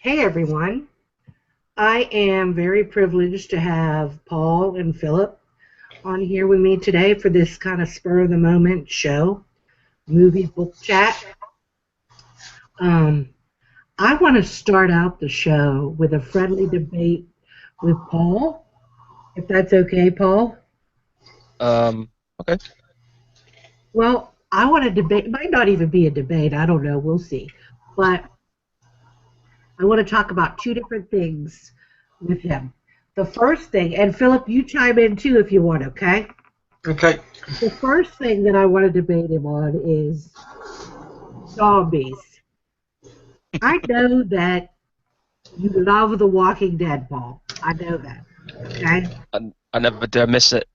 Hey everyone. I am very privileged to have Paul and Philip on here with me today for this kind of spur of the moment show, movie book chat. Um, I want to start out the show with a friendly debate with Paul, if that's okay, Paul. Um, okay. Well, I want to debate, it might not even be a debate, I don't know, we'll see. But I want to talk about two different things with him. The first thing, and Philip, you chime in too if you want, okay? Okay. The first thing that I want to debate him on is zombies. I know that you love The Walking Dead, Paul. I know that. Okay? I never dare miss it.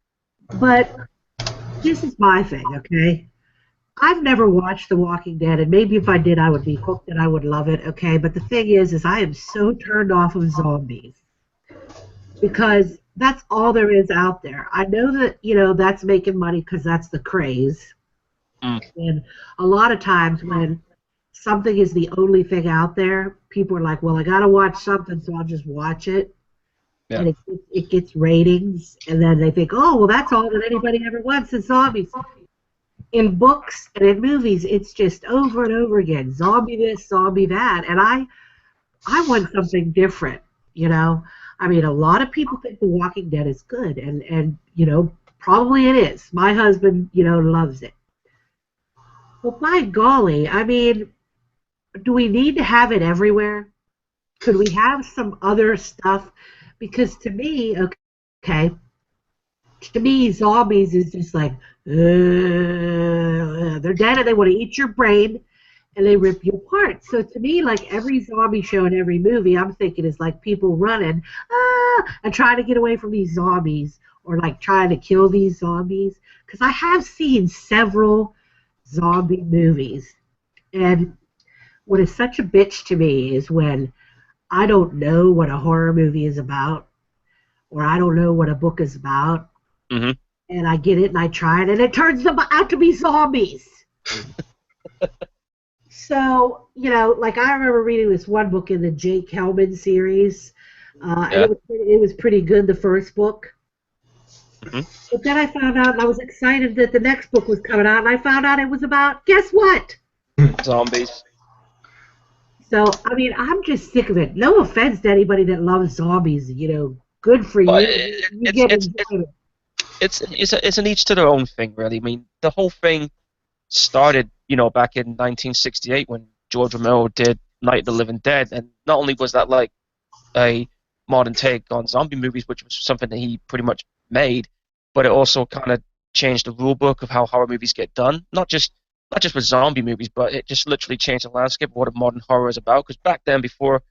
But this is my thing, okay? I've never watched The Walking Dead, and maybe if I did, I would be hooked and I would love it, okay? But the thing is I am so turned off of zombies because that's all there is out there. I know that, that's making money because that's the craze. Mm, And a lot of times when something is the only thing out there, people are like, well, I got to watch something, so I'll just watch it. yeah. And it gets ratings. And then they think, oh, well, that's all that anybody ever wants is zombies. In books and in movies, it's just over and over again, zombie this, zombie that. And I want something different, you know. I mean, a lot of people think The Walking Dead is good, and probably it is. My husband, loves it. Well, by golly, I mean, do we need to have it everywhere? Could we have some other stuff? Because okay, to me, zombies is just like, they're dead and they want to eat your brain and they rip you apart. So to me, like every zombie show and every movie, I'm thinking is like people running, and trying to get away from these zombies or like trying to kill these zombies. Because I have seen several zombie movies. And what is such a bitch to me is when I don't know what a horror movie is about, or I don't know what a book is about, hmm and I get it and I try it, and it turns them out to be zombies. So, like I remember reading this one book in the Jake Hellman series, and Yeah. it was pretty good, the first book. hmm But then I found out, and I was excited that the next book was coming out, and I found out it was about, guess what? Zombies. So, I mean, I'm just sick of it. No offense to anybody that loves zombies, good for But you. You it's get it's it's enjoyment. it's an each to their own thing, really. I mean, the whole thing started, back in 1968 when George Romero did Night of the Living Dead, and not only was that like a modern take on zombie movies, which was something that he pretty much made, but it also kind of changed the rule book of how horror movies get done. Not just with zombie movies, but it just literally changed the landscape of what a modern horror is about. Because back then, before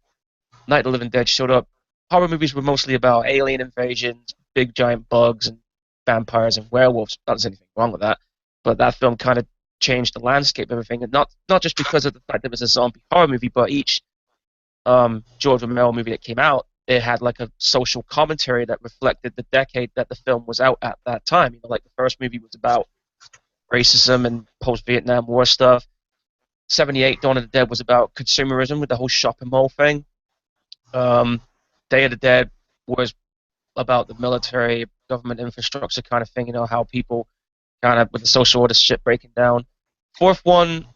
Night of the Living Dead showed up, horror movies were mostly about alien invasions, big giant bugs, and vampires and werewolves. Not there's anything wrong with that, but that film kind of changed the landscape of everything, and not just because of the fact that it was a zombie horror movie, but each George Romero movie that came out, it had like a social commentary that reflected the decade that the film was out at that time. Like the first movie was about racism and post-Vietnam War stuff. 78, Dawn of the Dead was about consumerism with the whole shopping mall thing. Um, Day of the Dead was about the military government infrastructure kind of thing, how people kind of with the social order shit breaking down. Fourth one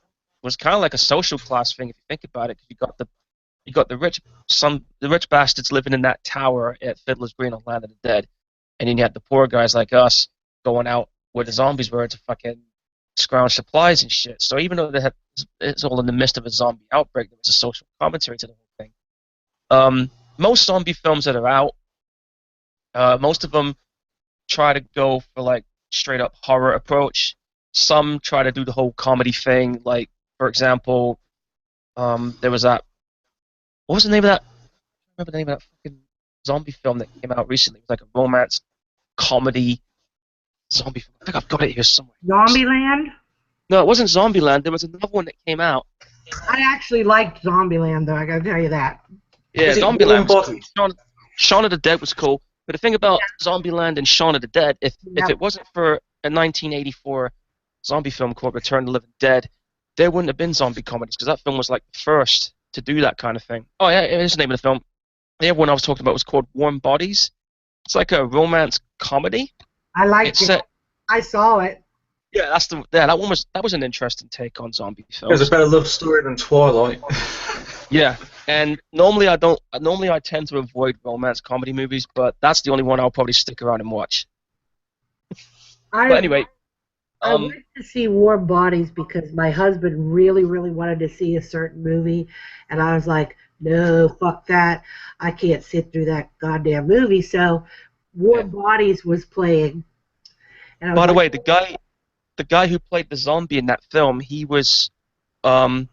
was kind of like a social class thing if you think about it, because you got the rich bastards living in that tower at Fiddler's Green on Land of the Dead, and then you had the poor guys like us going out where the zombies were to fucking scrounge supplies and shit. So even though it's all in the midst of a zombie outbreak, there was a social commentary to the whole thing. Most zombie films that are out, most of them try to go for like straight up horror approach. Some try to do the whole comedy thing. Like for example, there was that. What was the name of that? I remember the name of that fucking zombie film that came out recently. It was like a romance comedy zombie film. I think I've got it here somewhere. Zombieland? No, it wasn't Zombieland. There was another one that came out. I actually liked Zombieland, though, I gotta tell you that. Yeah, Is it Zombieland warm was cool. bodies? Shaun of the Dead was cool. But the thing about Zombieland and Shaun of the Dead, if Yep. it wasn't for a 1984 zombie film called Return of the Living Dead, there wouldn't have been zombie comedies because that film was like the first. to do that kind of thing. Oh yeah, here's the name of the film. The other one I was talking about was called Warm Bodies. It's like a romance comedy. I liked It's it. set. I saw it. Yeah, that was an interesting take on zombie There's a films. better love story than Twilight. Yeah, and normally I don't. Normally I tend to avoid romance comedy movies, but that's the only one I'll probably stick around and watch. But I anyway, I went to see Warm Bodies because my husband really, really wanted to see a certain movie, and I was like, no, fuck that. I can't sit through that goddamn movie. So yeah. Warm Bodies was playing, and I was By the like, way, the guy who played the zombie in that film, he was um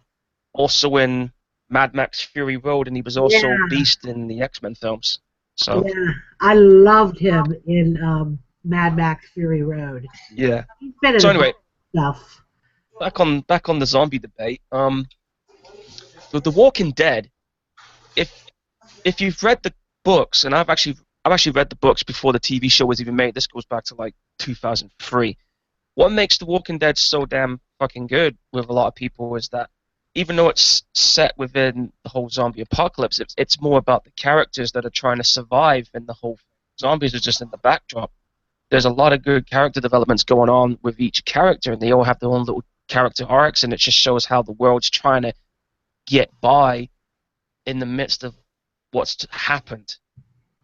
also in Mad Max Fury Road, and he was also yeah, Beast in the X-Men films. So yeah. I loved him in Mad Max Fury Road. yeah. He's been in So a bunch anyway, of stuff. back on the zombie debate. The Walking Dead. If if you've read the books, and I've actually read the books before the TV show was even made. This goes back to like 2003. What makes The Walking Dead so damn fucking good with a lot of people is that even though it's set within the whole zombie apocalypse, it's more about the characters that are trying to survive in the whole thing. Zombies are just in the backdrop. There's a lot of good character developments going on with each character, and they all have their own little character arcs, and it just shows how the world's trying to get by in the midst of what's happened.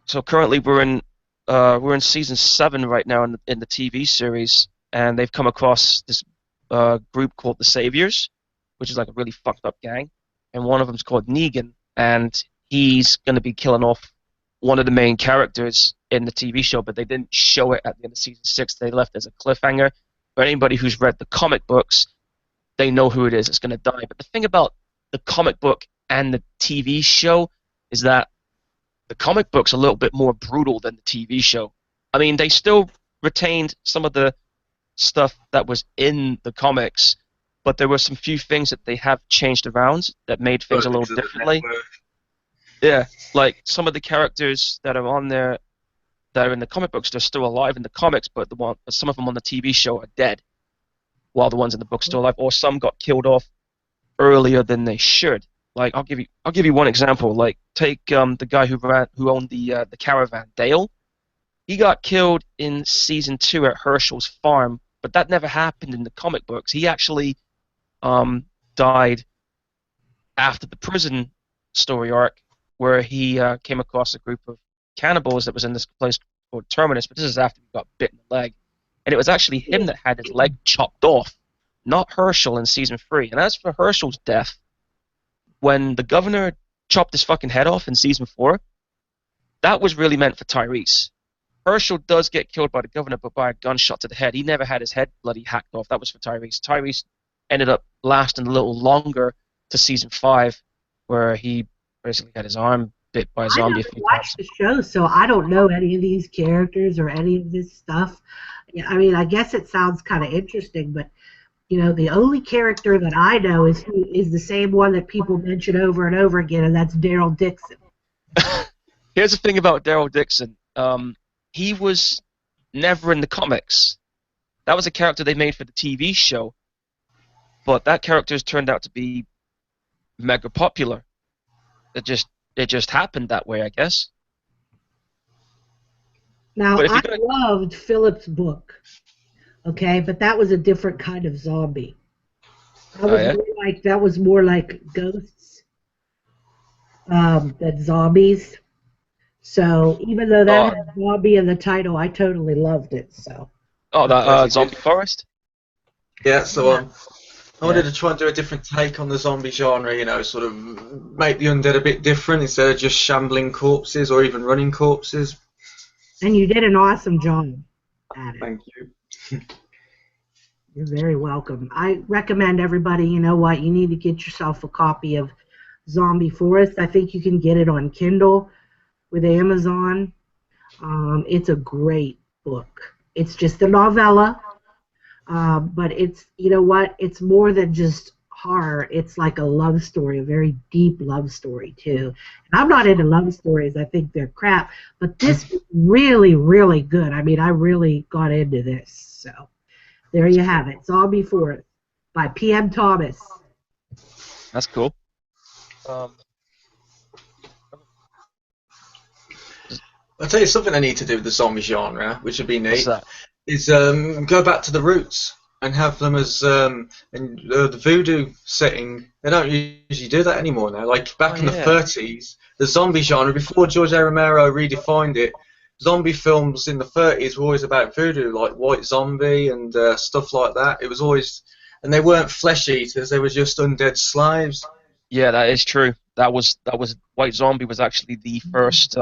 So currently we're in season 7 right now in the TV series, and they've come across this group called the Saviors, which is like a really fucked up gang, and one of them's called Negan, and he's going to be killing off one of the main characters in the TV show, but they didn't show it at the end of season 6. They left as a cliffhanger. For anybody who's read the comic books, they know who it is. It's going to die. But the thing about the comic book and the TV show is that the comic book's a little bit more brutal than the TV show. I mean, they still retained some of the stuff that was in the comics, but there were some few things that they have changed around that made things a little differently. Yeah, like some of the characters that are on there that are in the comic books, they're still alive in the comics, but some of them on the TV show are dead, while the ones in the book still alive, or some got killed off earlier than they should. Like I'll give you one example. Like take the guy who owned the caravan, Dale. He got killed in season 2 at Herschel's farm, but that never happened in the comic books. He actually died after the prison story arc, where he came across a group of cannibals that was in this place called Terminus. But this is after he got bit in the leg, and it was actually him that had his leg chopped off, not Herschel in season 3. And as for Herschel's death, when the governor chopped his fucking head off in season 4, that was really meant for Tyrese. Herschel does get killed by the governor, but by a gunshot to the head. He never had his head bloody hacked off. That was for Tyrese. Tyrese ended up lasting a little longer to season 5, where he basically had his arm bit by a I zombie a never few watched times. the show, so I don't know any of these characters or any of this stuff. Yeah, I mean, I guess it sounds kind of interesting, but the only character that I know is the same one that people mention over and over again, and that's Daryl Dixon. Here's the thing about Daryl Dixon. He was never in the comics. That was a character they made for the TV show, but that character has turned out to be mega popular. It just happened that way, I guess. Now, But if I you're gonna, loved Philip's book, okay, but that was a different kind of zombie. oh yeah, That was more like ghosts than zombies. So even though that oh, had zombie in the title, I totally loved it. So that Glad you did. Zombie Forest. Yeah, so yeah, I wanted to try and do a different take on the zombie genre, sort of make the undead a bit different instead of just shambling corpses or even running corpses. and you did an awesome job at it. Thank you. You're very welcome. I recommend everybody, you know what, you need to get yourself a copy of Zombie Forest. I think you can get it on Kindle with Amazon. It's a great book. It's just a novella, but you know what, it's more than just horror. It's like a love story, a very deep love story, too. And I'm not into love stories. I think they're crap. But this is really, really good. I mean, I really got into this. So there you have it. Zombie Forest by P.M. Thomas. That's cool. Um, I'll tell you something I need to do with the zombie genre, which would be what's neat, that? is go back to the roots and have them as in the voodoo setting. They don't usually do that anymore now. Like Oh back in the yeah. 30s, the zombie genre, before George A. Romero redefined it, zombie films in the 30s were always about voodoo, like White Zombie and stuff like that. It was always, and they weren't flesh eaters; they were just undead slaves. Yeah, that is true. That was White Zombie was actually the first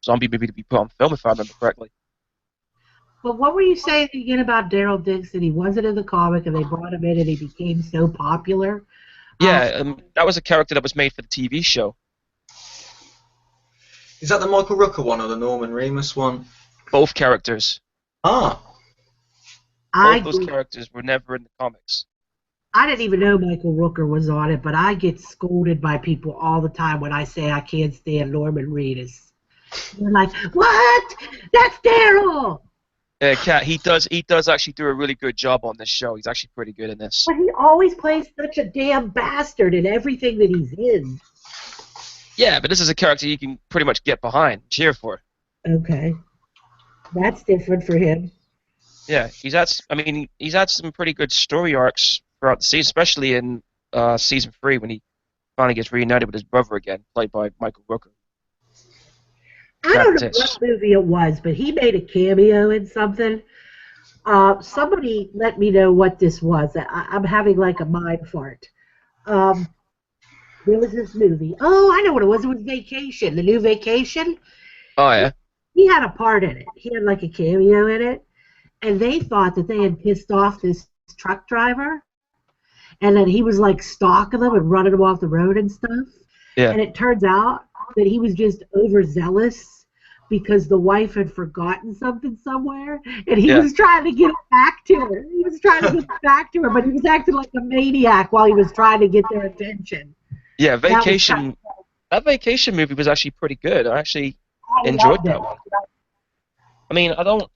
zombie movie to be put on film, if I remember correctly. But what were you saying again about Daryl Dixon? He wasn't in the comic, and they brought him in, and he became so popular. Uh, Yeah, that was a character that was made for the TV show. Is that the Michael Rooker one or the Norman Reedus one? Both characters, Ah, both I those characters were never in the comics. I didn't even know Michael Rooker was on it, but I get scolded by people all the time when I say I can't stand Norman Reedus. They're like, "What? That's Daryl!" Cat, he does actually do a really good job on this show. He's actually pretty good in this. But he always plays such a damn bastard in everything that he's in. Yeah, but this is a character you can pretty much get behind, cheer for. Okay, that's different for him. Yeah, I mean, he's had some pretty good story arcs throughout the season, especially in season 3 when he finally gets reunited with his brother again, played by Michael Rooker. I don't know what Baptist. movie it was, but he made a cameo in something. Somebody let me know what this was. I'm having like a mind fart. Um, there was this movie. Oh, I know what it was. It was Vacation, the new Vacation. Oh He, yeah, he had a part in it. He had like a cameo in it, and they thought that they had pissed off this truck driver, and that he was like stalking them and running them off the road and stuff. yeah, And it turns out that he was just overzealous because the wife had forgotten something somewhere, and he yeah, was trying to get it back to her. He was trying to get it back to her, but he was acting like a maniac while he was trying to get their attention. yeah. That was kind Vacation. That Vacation movie was actually pretty good. I actually of, I enjoyed loved it. that one. I mean, I don't.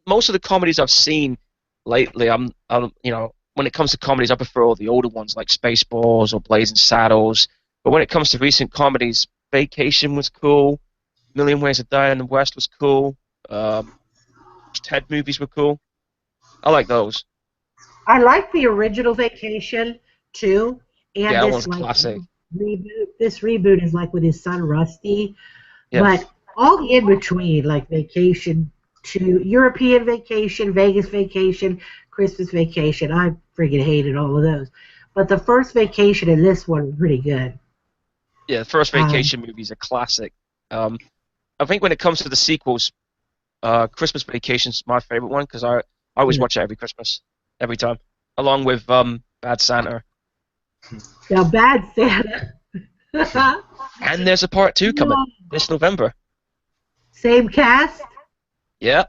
Most of the comedies I've seen lately, when it comes to comedies, I prefer all the older ones like Spaceballs or Blazing Saddles. But when it comes to recent comedies, Vacation was cool. Million Ways to Die in the West was cool. Um, Ted movies were cool. I like those. I like the original Vacation too, and Yeah, that this one's like classic. reboot. This reboot is like with his son Rusty, Yeah, but all the in between, like Vacation to European Vacation, Vegas Vacation, Christmas Vacation, I freaking hated all of those. But the first Vacation and this one were pretty good. yeah. The first Um, Vacation movie is a classic. Um, I think when it comes to the sequels, Christmas Vacation's my favorite one because I always yeah. watch it every Christmas, every time, along with Bad Santa. Now, Bad Santa. And there's a part 2 coming No. this November. Same cast. Yeah,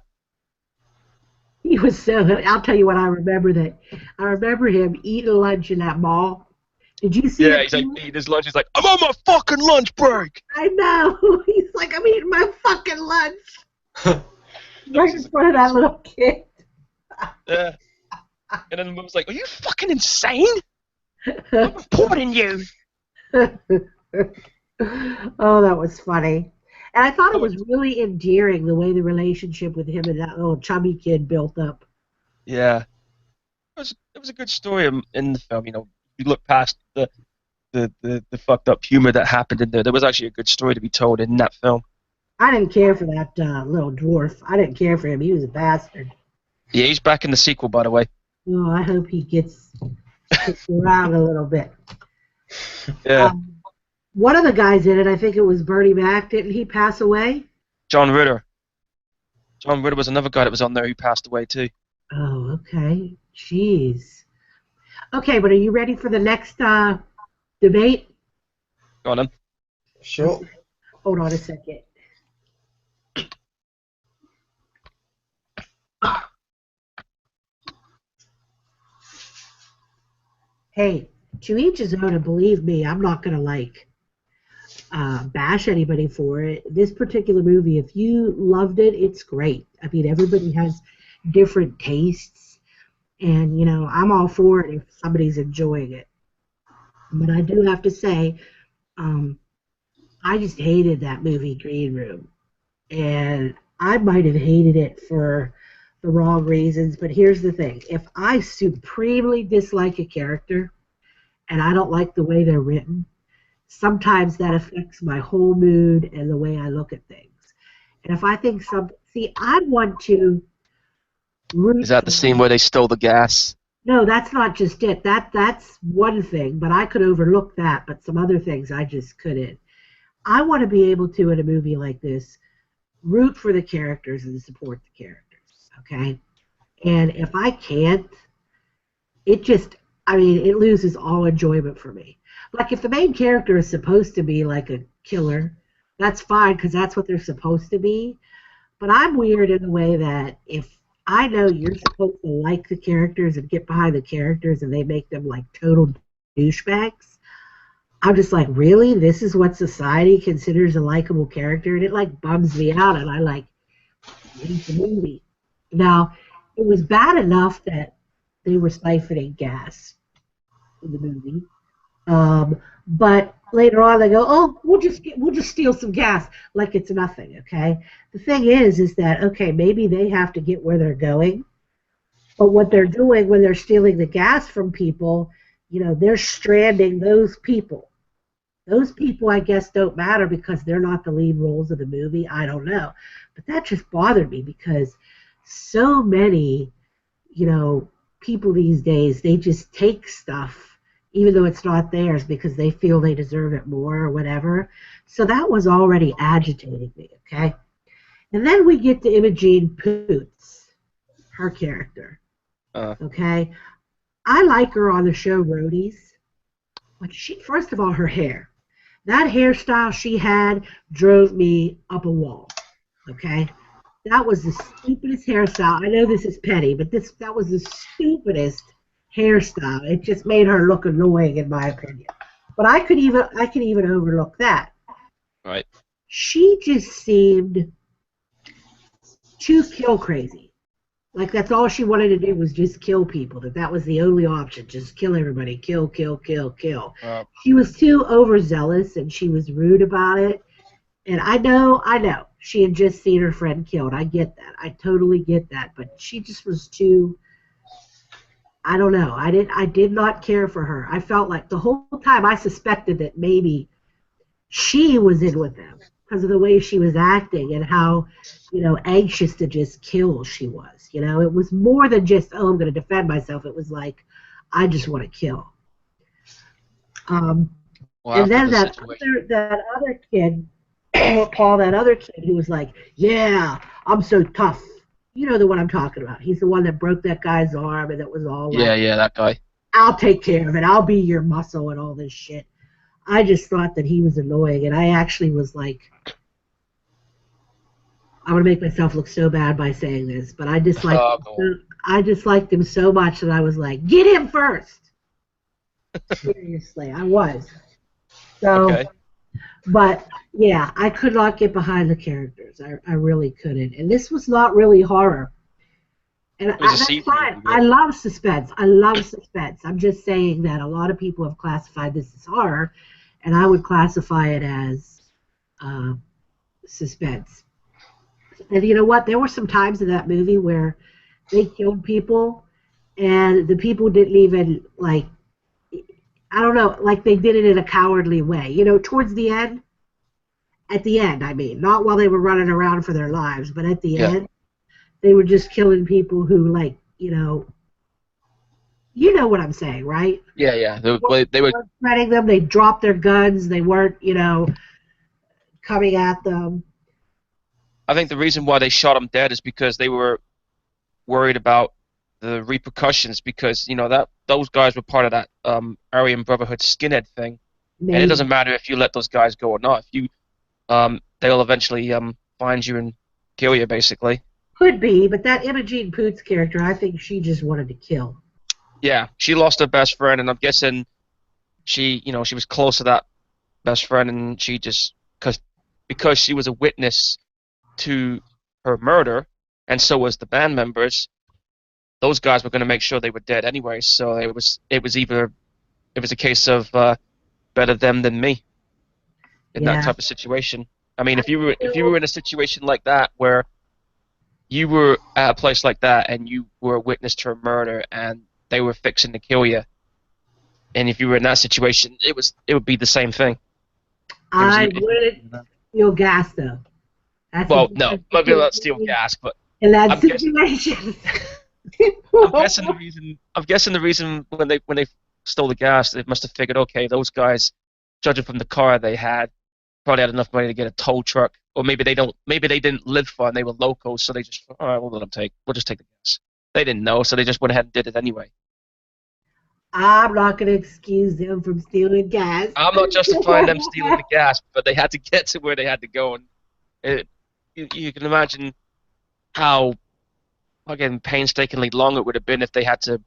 He was so. I'll tell you what. I remember that. I remember him eating lunch in that mall. Did you see yeah. it He's like too? eating his lunch. He's like, I'm on my fucking lunch break. I know. He's like, I'm eating my fucking lunch right in This is front of that little kid. yeah. And then the mom's like, are you fucking insane? I'm reporting you. Oh, that was funny. And I thought it Oh, was really endearing the way the relationship with him and that little chubby kid built up. yeah. It was a good story in the film. You look past the fucked up humor that happened in there. There was actually a good story to be told in that film. I didn't care for that little dwarf. I didn't care for him. He was a bastard. Yeah, he's back in the sequel, by the way. Oh, I hope he gets kicked around a little bit. Yeah, One of the guys in it, I think it was Bernie Mac. Didn't he pass away? John Ritter. John Ritter was another guy that was on there who passed away too. Oh, okay. Jeez. Okay, but are you ready for the next debate? Go on then. sure. Hold on a second. Hey, to each his own, and believe me, I'm not gonna bash anybody for it. This particular movie, if you loved it, it's great. I mean, everybody has different tastes, and I'm all for it if somebody's enjoying it. But I do have to say, Um, I just hated that movie Green Room, and I might have hated it for the wrong reasons. But here's the thing: if I supremely dislike a character and I don't like the way they're written, sometimes that affects my whole mood and the way I look at things. And if I think see, I want to root Is that for the scene where they stole the gas? no, that's not just it. That's one thing, but I could overlook that, but some other things I just couldn't. I want to be able to, in a movie like this, root for the characters and support the characters. Okay? And if I can't, it just, I mean, it loses all enjoyment for me. Like, if the main character is supposed to be like a killer, that's fine because that's what they're supposed to be. But I'm weird in the way that if I know you're supposed to like the characters and get behind the characters and they make them like total douchebags, I'm just like, really? This is what society considers a likable character? And it like bums me out and I like hate the movie. Now, it was bad enough that they were siphoning gas in the movie. But later on, they go, "Oh, we'll just steal some gas, like it's nothing." Okay. The thing is that okay, maybe they have to get where they're going, but what they're doing when they're stealing the gas from people, they're stranding those people. Those people, I guess, don't matter because they're not the lead roles of the movie. I don't know, but that just bothered me because so many people these days, they just take stuff, even though it's not theirs, because they feel they deserve it more or whatever. So that was already agitating me, okay? And then we get to Imogene Poots, her character, okay? I like her on the show Roadies, but first of all, her hair. That hairstyle she had drove me up a wall, okay? That was the stupidest hairstyle. I know this is petty, but that was the stupidest hairstyle. It just made her look annoying, in my opinion. But I could even overlook that. Right. She just seemed too kill crazy. Like that's all she wanted to do was just kill people. That was the only option. Just kill everybody. Kill, kill, kill, kill. She was too overzealous and she was rude about it. And I know, she had just seen her friend killed. I get that. I totally get that. But she just was too, I don't know. I did not care for her. I felt like the whole time I suspected that maybe she was in with them because of the way she was acting and how, anxious to just kill she was. It was more than just, oh, I'm going to defend myself. It was like, I just want to kill. Well, and then that other kid, Paul, that other kid who was like, yeah, I'm so tough. You know the one I'm talking about. He's the one that broke that guy's arm and that was all like, yeah, that guy. I'll take care of it. I'll be your muscle and all this shit. I just thought that he was annoying, and I actually was like, I'm gonna make myself look so bad by saying this, but I disliked him so much that I was like, get him first. Seriously, I was. So, okay. But yeah, I could not get behind the characters. I really couldn't, and this was not really horror. And that's fine. I love suspense. I'm just saying that a lot of people have classified this as horror, and I would classify it as suspense. And you know what? There were some times in that movie where they killed people, and the people didn't even, like, I don't know, like they did it in a cowardly way. Towards the end, at the end, I mean, not while they were running around for their lives, but at the end, they were just killing people who, like, you know what I'm saying, right? Yeah. They were threatening them. They dropped their guns. They weren't, coming at them. I think the reason why they shot him dead is because they were worried about the repercussions because that those guys were part of that Aryan Brotherhood skinhead thing, Maybe. and it doesn't matter if you let those guys go or not. If you, they'll eventually find you and kill you, basically. Could be, but that Imogene Poots character, I think she just wanted to kill. Yeah, she lost her best friend, and I'm guessing she was close to that best friend, and she just because she was a witness to her murder, and so was the band members. Those guys were going to make sure they were dead anyway. So it was a case of better them than me. in that Yeah. type of situation. I mean, if you were in a situation like that where you were at a place like that and you were a witness to a murder and they were fixing to kill you, and if you were in that situation, it would be the same thing. It was I wouldn't feel gas though. That's a well, no, difference maybe between not steal me gas, but in that I'm guessing situation. I'm guessing the reason when they stole the gas, they must have figured, okay, those guys, judging from the car they had, probably had enough money to get a tow truck, or maybe they didn't live far and they were locals, so they just, all right, we'll just take the gas. They didn't know, so they just went ahead and did it anyway. I'm not going to excuse them from stealing gas. I'm not justifying them stealing the gas, but they had to get to where they had to go, and you can imagine how, again, painstakingly long it would have been if they had to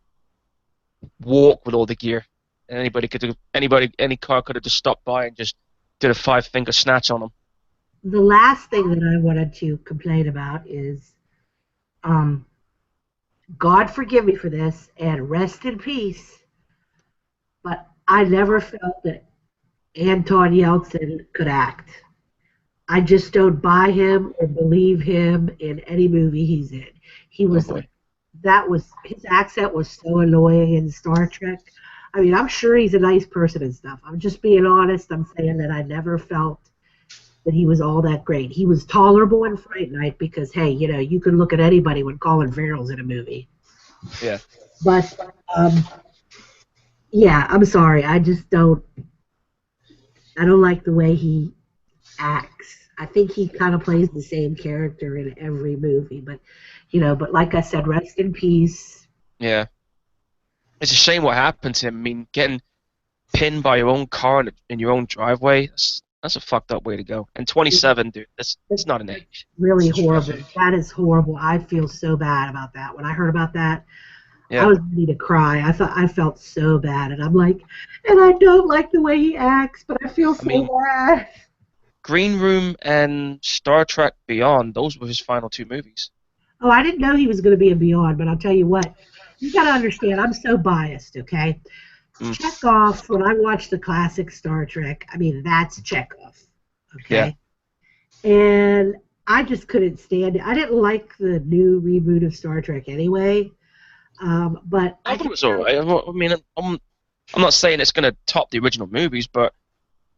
walk with all the gear. And any car could have just stopped by and just did a five-finger snatch on them. The last thing that I wanted to complain about is, God forgive me for this, and rest in peace, but I never felt that Anton Yeltsin could act. I just don't buy him or believe him in any movie he's in. He was like, his accent was so annoying in Star Trek. I mean, I'm sure he's a nice person and stuff. I'm just being honest. I'm saying that I never felt that he was all that great. He was tolerable in Fright Night because, hey, you can look at anybody when Colin Farrell's in a movie. Yeah. But, yeah, I'm sorry. I don't like the way he acts. I think he kind of plays the same character in every movie, but like I said, rest in peace. Yeah. It's a shame what happened to him. I mean, getting pinned by your own car in your own driveway, that's a fucked up way to go. And 27, dude, that's not an age. Really horrible. That is horrible. I feel so bad about that. When I heard about that, Yeah. I was ready to cry. I felt so bad, and I'm like, and I don't like the way he acts, but I feel so bad. Green Room and Star Trek Beyond, those were his final two movies. Oh, I didn't know he was going to be in Beyond, but I'll tell you what. You got to understand, I'm so biased, okay? Chekhov, when I watch the classic Star Trek, I mean, that's Chekhov, okay? Yeah. And I just couldn't stand it. I didn't like the new reboot of Star Trek anyway, but I thought it was all right. I mean, I'm not saying it's going to top the original movies, but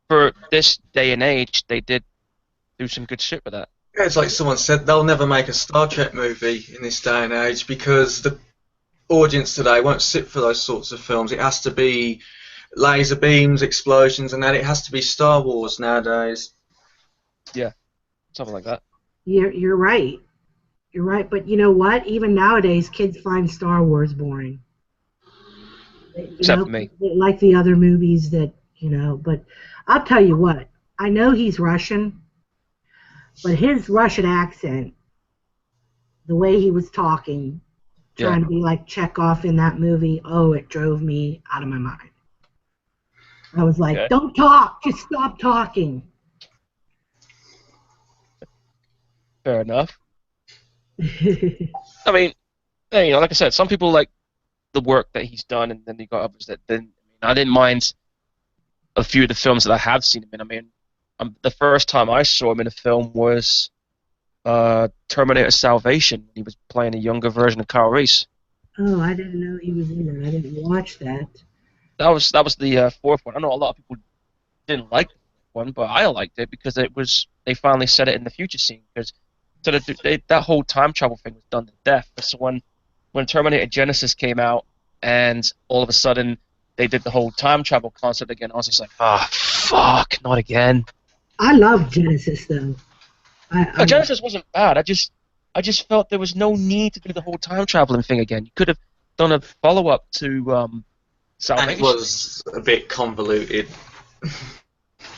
for this day and age, they did do some good shit with that. Yeah, it's like someone said, they'll never make a Star Trek movie in this day and age because the audience today won't sit for those sorts of films. It has to be laser beams, explosions, and that. It has to be Star Wars nowadays. Yeah, something like that. You're right. You're right, but you know what? Even nowadays, kids find Star Wars boring. Except for me. Like the other movies that, but I'll tell you what. I know he's Russian, but his Russian accent, the way he was talking, trying to be like Chekhov in that movie, it drove me out of my mind. I was like, Don't talk, just stop talking. Fair enough. I mean, like I said, some people like the work that he's done, and then you got others that didn't. I didn't mind a few of the films that I have seen him in. I mean, the first time I saw him in a film was Terminator Salvation. He was playing a younger version of Kyle Reese. Oh, I didn't know he was in it. I didn't watch that. That was the fourth one. I know a lot of people didn't like the one, but I liked it because they finally set it in the future scene. Because that whole time travel thing was done to death. So when Terminator Genesis came out, and all of a sudden they did the whole time travel concept again, I was just like, fuck, not again. I love Genesis though. Genesis wasn't bad. I just felt there was no need to do the whole time traveling thing again. You could have done a follow-up to Salvation. And it was a bit convoluted.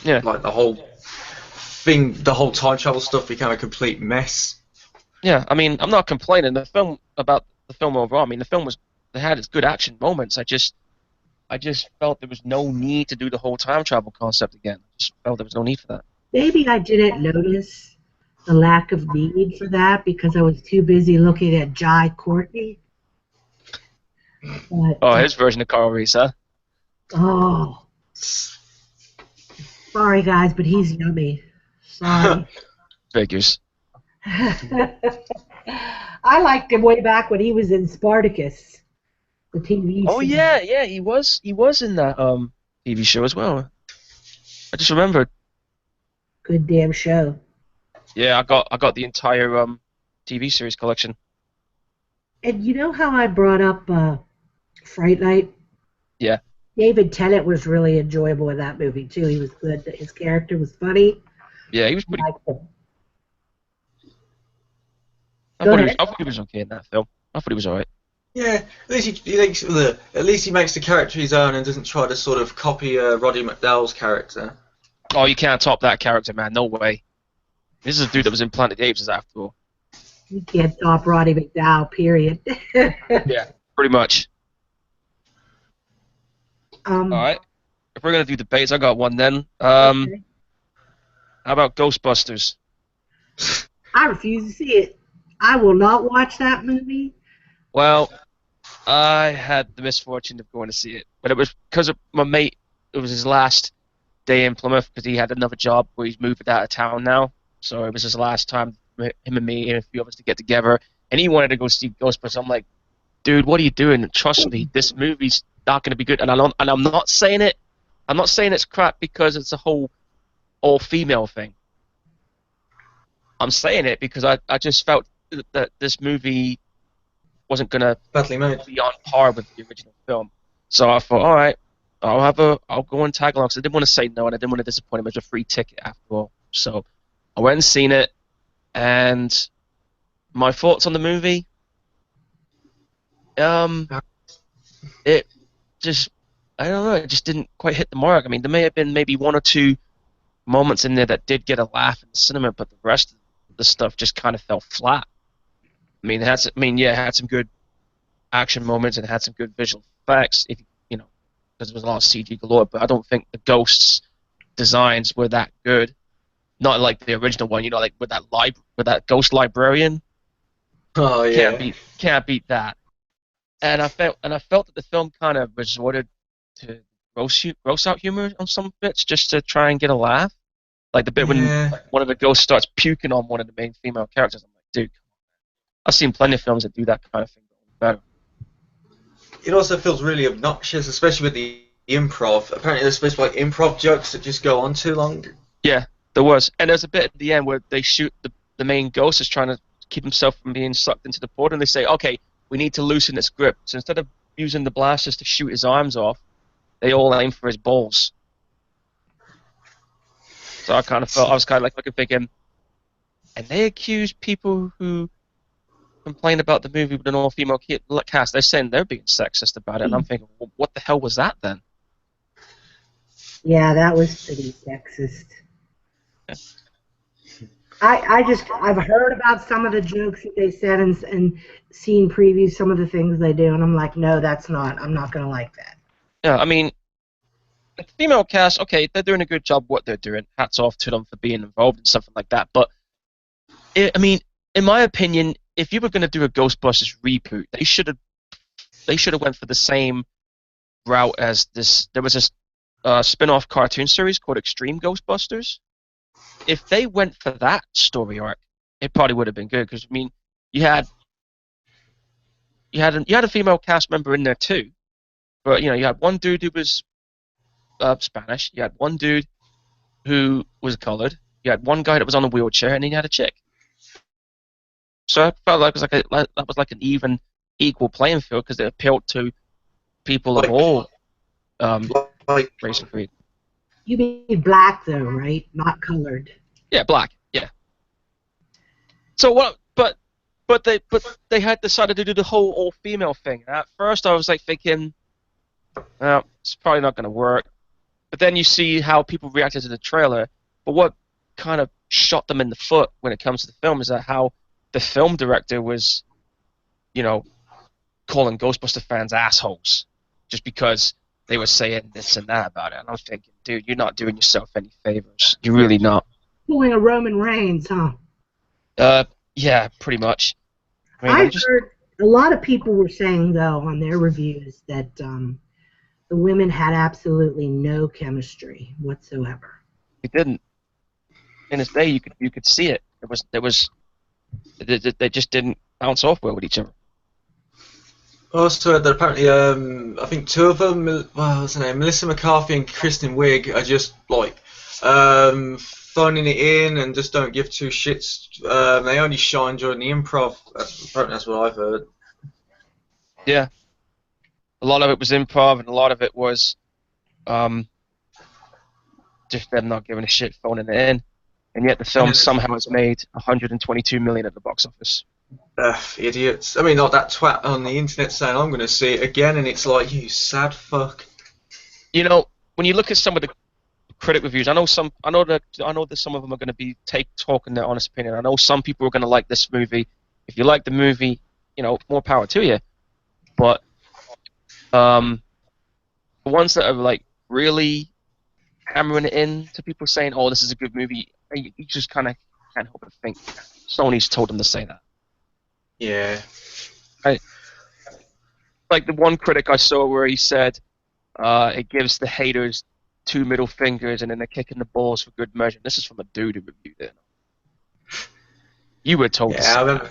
Yeah. Like the whole thing, the whole time travel stuff became a complete mess. Yeah, I mean, I'm not complaining. About the film overall, I mean, the film had its good action moments. I just felt there was no need to do the whole time travel concept again. I just felt there was no need for that. Maybe I didn't notice the lack of need for that because I was too busy looking at Jai Courtney. But, his version of Kyle Reese, huh? Oh. Sorry, guys, but he's yummy. Sorry. Figures. I liked him way back when he was in Spartacus, the TV Oh show. yeah, he was in that TV show as well. I just remembered. Good damn show. Yeah, I got the entire TV series collection. And you know how I brought up Fright Night? Yeah. David Tennant was really enjoyable in that movie too. He was good. His character was funny. Yeah, he was I pretty. liked him. I Go thought he was. ahead. I thought he was okay in that film. I thought he was alright. Yeah, at least he makes the character his own and doesn't try to sort of copy Roddy McDowall's character. Oh, you can't top that character, man. No way. This is a dude that was in Planet of the Apes, after all. You can't top Roddy McDowall, period. Yeah, pretty much. All um, right. If we're gonna do debates, I got one then. okay. How about Ghostbusters? I refuse to see it. I will not watch that movie. Well, I had the misfortune of going to see it, but it was because of my mate. It was his last day in Plymouth because he had another job where he's moved out of town now. So it was his last time for him and me and a few of us to get together. And he wanted to go see Ghostbusters. I'm like, dude, what are you doing? Trust me, this movie's not going to be good. And I'm not saying it. I'm not saying it's crap because it's a whole all-female thing. I'm saying it because I just felt that this movie wasn't going to Badly made. be on par with the original film. So I thought, all right, I'll go and tag along. Because I didn't want to say no, and I didn't want to disappoint him. It was a free ticket after all. So I went and seen it, and my thoughts on the movie, it just, I don't know, it just didn't quite hit the mark. I mean, there may have been maybe one or two moments in there that did get a laugh in the cinema, but the rest of the stuff just kind of fell flat. I mean, it had some good action moments and had some good visual effects, if you know, because there was a lot of CG galore. But I don't think the ghosts' designs were that good. Not like the original one, you know, like with that ghost librarian. Oh yeah. Can't beat that. And I felt that the film kind of resorted to gross out humor on some bits just to try and get a laugh. Like the bit when one of the ghosts starts puking on one of the main female characters. I'm like, dude, I've seen plenty of films that do that kind of thing better. It also feels really obnoxious, especially with the improv. Apparently there's supposed to be like improv jokes that just go on too long. Yeah, there was. And there's a bit at the end where they shoot the main ghost is trying to keep himself from being sucked into the portal, and they say, okay, we need to loosen its grip. So instead of using the blasters to shoot his arms off, they all aim for his balls. So I was kind of like thinking, and they accuse people who complain about the movie with an all-female cast. They're saying they're being sexist about it, and I'm thinking, well, what the hell was that then? Yeah, that was pretty sexist. Yeah. I've heard about some of the jokes that they said and seen previews, some of the things they do, and I'm like, no, I'm not going to like that. Yeah, I mean, the female cast, okay, they're doing a good job what they're doing. Hats off to them for being involved in something like that. But, I mean, in my opinion, if you were going to do a Ghostbusters reboot, they should have went for the same route as this. There was this spin-off cartoon series called Extreme Ghostbusters. If they went for that story arc, it probably would have been good. Because I mean, you had a female cast member in there too, but you had one dude who was Spanish. You had one dude who was colored. You had one guy that was on a wheelchair, and then you had a chick. So I felt like that was like an even, equal playing field because it appealed to people of all race and creed. You mean black though, right? Not colored. Yeah, black. Yeah. So what? But they had decided to do the whole all-female thing. And at first, I was like thinking, well, it's probably not going to work. But then you see how people reacted to the trailer. But what kind of shot them in the foot when it comes to the film is that how the film director was, calling Ghostbuster fans assholes just because they were saying this and that about it. And I was thinking, dude, you're not doing yourself any favors. You're really not. Pulling a Roman Reigns, huh? Yeah, pretty much. I mean, I've heard a lot of people were saying, though, on their reviews that the women had absolutely no chemistry whatsoever. It didn't. In this day, you could see it. They just didn't bounce off well with each other. I also heard that apparently, I think two of them, what's her name, Melissa McCarthy and Kristen Wiig, are just like phoning it in and just don't give two shits. They only shine during the improv. Apparently, that's what I've heard. Yeah, a lot of it was improv, and a lot of it was um, just them not giving a shit, phoning it in. And yet the film somehow has made 122 million at the box office. Idiots. I mean, like that twat on the internet saying, I'm going to see it again, and it's like, you sad fuck. You know, when you look at some of the critic reviews, I know that some of them are going to be talking their honest opinion. I know some people are going to like this movie. If you like the movie, you know, more power to you. But the ones that are like really hammering it in to people saying, "Oh, this is a good movie," you just kind of can't help but think Sony's told them to say that. Yeah. Like the one critic I saw where he said, it gives the haters 2 middle fingers and then they're kicking the balls for good measure. This is from a dude who reviewed it. You were told to say that.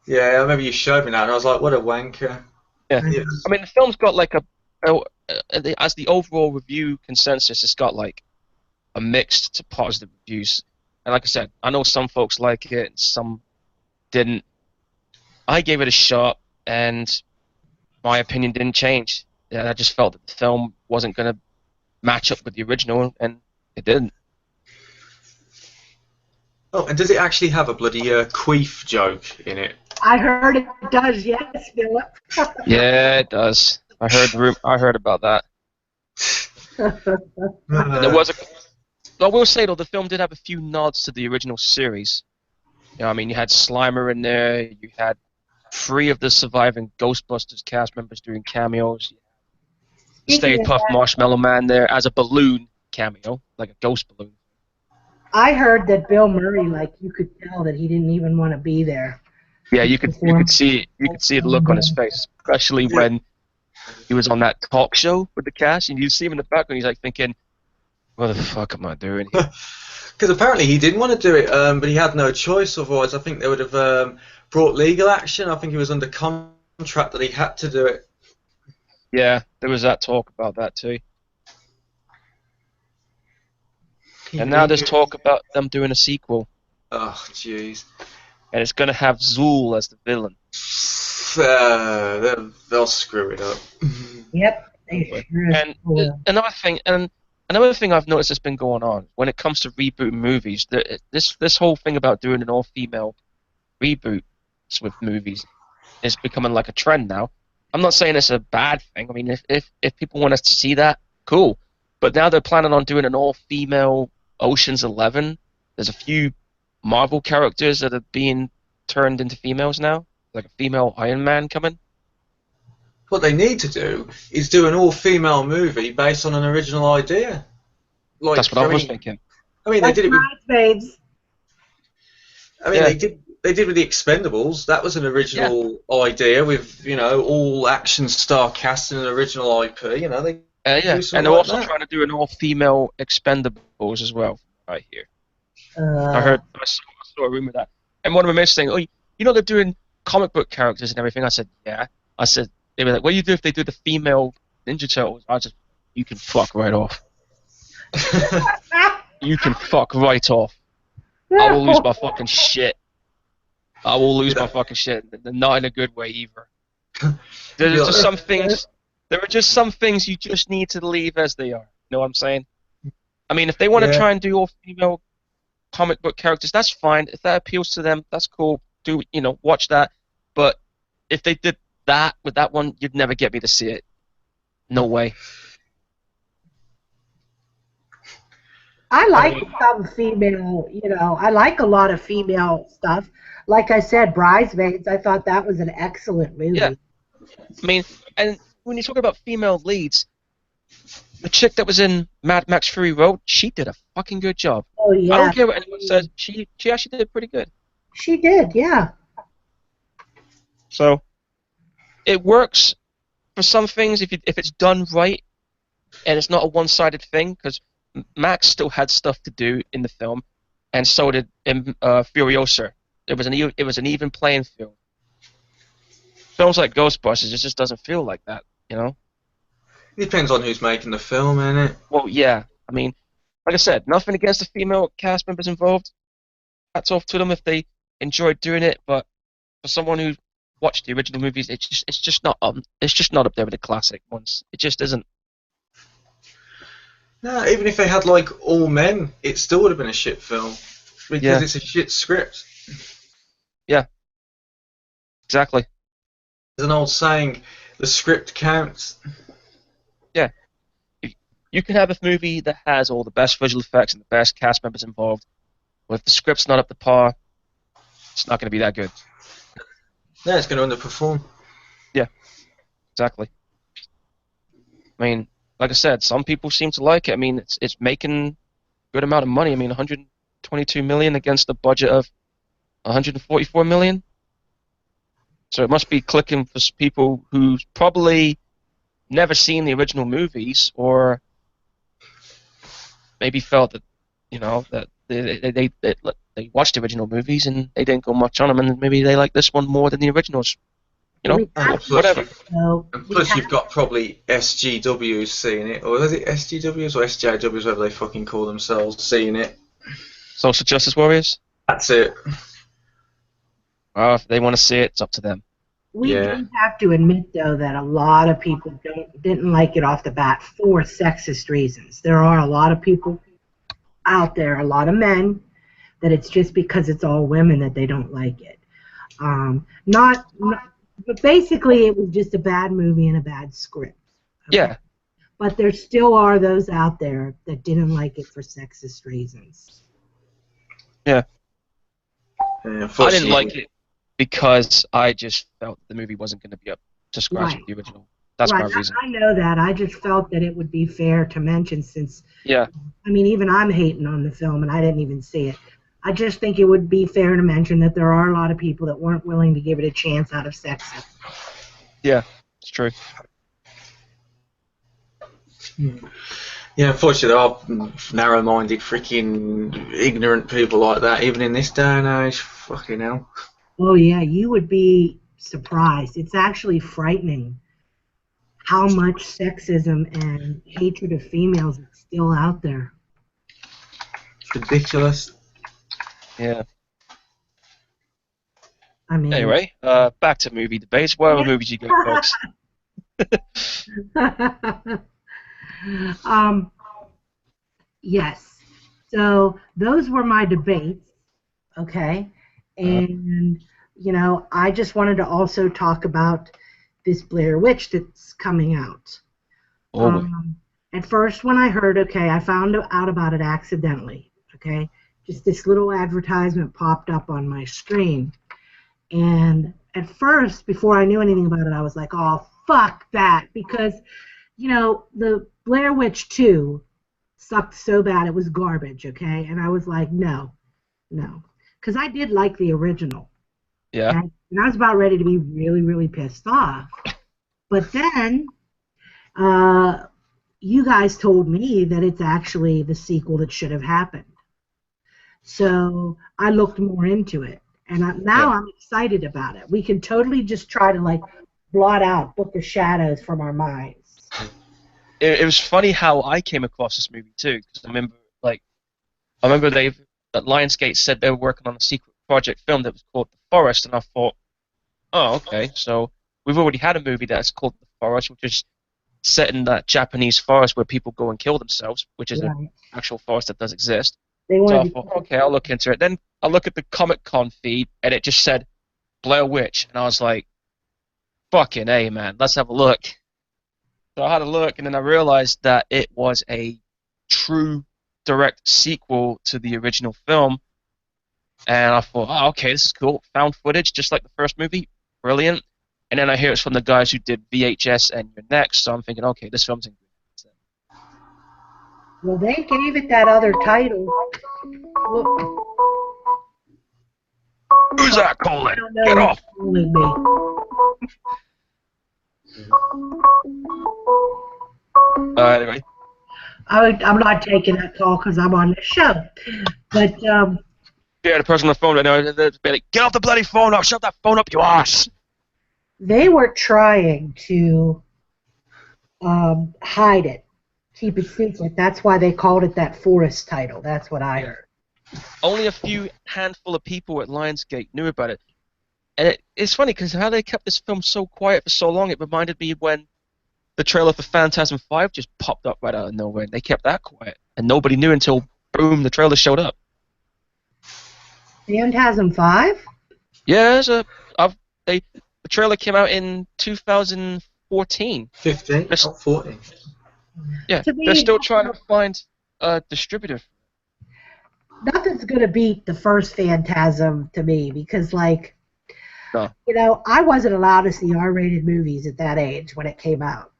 Yeah, I remember you showed me that, and I was like, what a wanker. Yeah. I mean, the film's got like as the overall review consensus, it's got like a mixed to positive reviews. And like I said, I know some folks like it and some didn't. I gave it a shot, and my opinion didn't change. Yeah, I just felt that the film wasn't going to match up with the original, and it didn't. Oh, and does it actually have a bloody queef joke in it? I heard it does, yes, Philip. Yeah, it does. I heard about that. There was I will say though, the film did have a few nods to the original series. You know, I mean, you had Slimer in there. You had 3 of the surviving Ghostbusters cast members doing cameos. Stay Puft Marshmallow Man there as a balloon cameo, like a ghost balloon. I heard that Bill Murray, like, you could tell that he didn't even want to be there. Yeah, you could see the look on his face, especially when he was on that talk show with the cast, and you see him in the background. He's like thinking, "What the fuck am I doing here?" Because apparently he didn't want to do it, but he had no choice. Otherwise, I think they would have brought legal action. I think he was under contract that he had to do it. Yeah, there was that talk about that too. And now there's talk about them doing a sequel. Oh, jeez. And it's going to have Zool as the villain. They'll screw it up. Yep. And another thing I've noticed that's been going on when it comes to rebooting movies, this whole thing about doing an all-female reboots with movies is becoming like a trend now. I'm not saying it's a bad thing. I mean, if people want to see that, cool. But now they're planning on doing an all-female Ocean's 11. There's a few Marvel characters that are being turned into females now, like a female Iron Man coming. What they need to do is do an all-female movie based on an original idea. Like, that's what I was thinking. I mean, they did it with Bridesmaids. I mean, they did with the Expendables. That was an original idea with, you know, all action star cast in an original IP. You know, they and they're also trying to do an all-female Expendables as well. Right here, I saw a rumor of that. And one of them is saying, "Oh, you know, they're doing comic book characters and everything." I said, "Yeah." I said, "They were like, what do you do if they do the female Ninja Turtles?" I just, "You can fuck right off. You can fuck right off. I will lose my fucking shit. I will lose my fucking shit. Not in a good way either." There's just some things. There are just some things you just need to leave as they are. You know what I'm saying? I mean, if they want to try and do all female comic book characters, that's fine. If that appeals to them, that's cool. Watch that. But if they did that with that one, you'd never get me to see it. No way. I like some female, I like a lot of female stuff. Like I said, Bridesmaids, I thought that was an excellent movie. Yeah. I mean, and when you talk about female leads, the chick that was in Mad Max Fury Road, she did a fucking good job. Oh, yeah. I don't care what anyone says. She actually did pretty good. She did, yeah. So, it works for some things if it's done right, and it's not a one-sided thing. Because Max still had stuff to do in the film, and so did Furiosa. It was an even playing field. Films like Ghostbusters, it just doesn't feel like that, you know? It depends on who's making the film, innit? Well, yeah. I mean, like I said, nothing against the female cast members involved. Hats off to them if they enjoyed doing it, but for someone who watched the original movies, it's just not up there with the classic ones. It just isn't. No, even if they had like all men, it still would have been a shit film because Yeah. it's a shit script. Yeah. Exactly. There's an old saying, the script counts. Yeah. You can have a movie that has all the best visual effects and the best cast members involved, but if the script's not up to par, it's not going to be that good. Yeah, it's going to underperform. Yeah, exactly. I mean, like I said, some people seem to like it. I mean, it's making a good amount of money. I mean, 122 million against a budget of 144 million. So it must be clicking for people who've probably never seen the original movies, or maybe felt that, you know, that they watched the original movies and they didn't go much on them, and maybe they like this one more than the originals. You know, And whatever. plus you've got probably SGWs seeing it, or is it SGWs or SJWs, whatever they fucking call themselves, seeing it. Social Justice Warriors? That's it. Well, if they want to see it, it's up to them. We do have to admit, though, that a lot of people didn't like it off the bat for sexist reasons. There are a lot of people out there, a lot of men, that it's just because it's all women that they don't like it. But basically, it was just a bad movie and a bad script. Okay? Yeah. But there still are those out there that didn't like it for sexist reasons. Yeah. I didn't like it because I just felt the movie wasn't going to be up to scratch with the original. That's my reason. I know that. I just felt that it would be fair to mention, since, yeah. I mean, even I'm hating on the film and I didn't even see it. I just think it would be fair to mention that there are a lot of people that weren't willing to give it a chance out of sexism. Yeah, it's true. Yeah, unfortunately, there are narrow-minded, freaking ignorant people like that, even in this day and age. Fucking hell. Oh, yeah, you would be surprised. It's actually frightening how much sexism and hatred of females is still out there. It's ridiculous. Yeah. I mean, anyway, back to movie debates. What other movies you got, folks? Yes. So those were my debates, okay? And, you know, I just wanted to also talk about this Blair Witch that's coming out. At first, when I heard, okay, I found out about it accidentally, okay? Just this little advertisement popped up on my screen. And at first, before I knew anything about it, I was like, oh, fuck that. Because, you know, the Blair Witch 2 sucked so bad it was garbage, okay? And I was like, no. Because I did like the original. Yeah. Okay? And I was about ready to be really, really pissed off. But then you guys told me that it's actually the sequel that should have happened. So I looked more into it. And now I'm excited about it. We can totally just try to, like, blot out Book of Shadows from our minds. It was funny how I came across this movie too, because I remember that Lionsgate said they were working on a secret project film that was called The Forest, and I thought, oh, okay, so we've already had a movie that's called The Forest, which is set in that Japanese forest where people go and kill themselves, which is an actual forest that does exist. So I thought, okay, I'll look into it. Then I look at the Comic-Con feed, and it just said Blair Witch, and I was like, fucking A, man, let's have a look. So I had a look, and then I realized that it was a true direct sequel to the original film. And I thought, oh, okay, this is cool. Found footage, just like the first movie. Brilliant. And then I hear it's from the guys who did VHS and Your Next, so I'm thinking, okay, this film's in good hands. Well, they gave it that other title. Who's that calling? Get off! Calling me. Anyway. I'm not taking that call because I'm on the show. But Yeah, the person on the phone right now, they'd be like, get off the bloody phone, I'll shove that phone up your ass. they were trying to hide it, keep it secret. That's why they called it that Forest title. That's what I Yeah. heard. Only a few handful of people at Lionsgate knew about it. And it's funny because how they kept this film so quiet for so long, it reminded me when the trailer for Phantasm 5 just popped up right out of nowhere. They kept that quiet. And nobody knew until, boom, the trailer showed up. Phantasm 5? Yeah, the trailer came out in 2014. 15? They're, Oh, 14. yeah, To they're me, still trying to find a distributor. nothing's going to beat the first Phantasm to me because, like, No. I wasn't allowed to see R-rated movies at that age when it came out.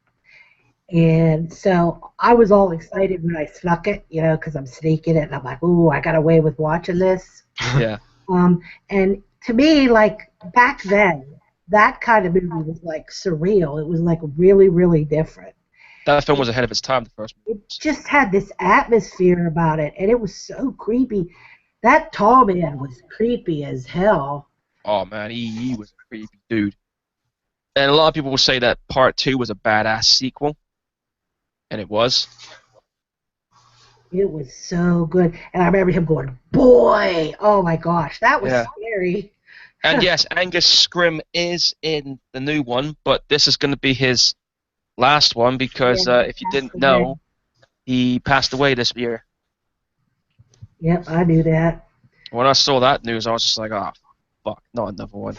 And so I was all excited when I snuck it, because I'm sneaking it, and I'm like, ooh, I got away with watching this. Yeah. And to me, like, back then, that kind of movie was, like, surreal. It was, like, really, really different. That film was ahead of its time, the first movie. It just had this atmosphere about it, and it was so creepy. That tall man was creepy as hell. Oh, man, he was a creepy dude. And a lot of people will say that Part 2 was a badass sequel. And it was. It was so good. And I remember him going, boy! Oh, my gosh. That was scary. And yes, Angus Scrimm is in the new one, but this is going to be his last one because if you didn't know, he passed away this year. Yep, I knew that. When I saw that news, I was just like, oh, fuck, not another one.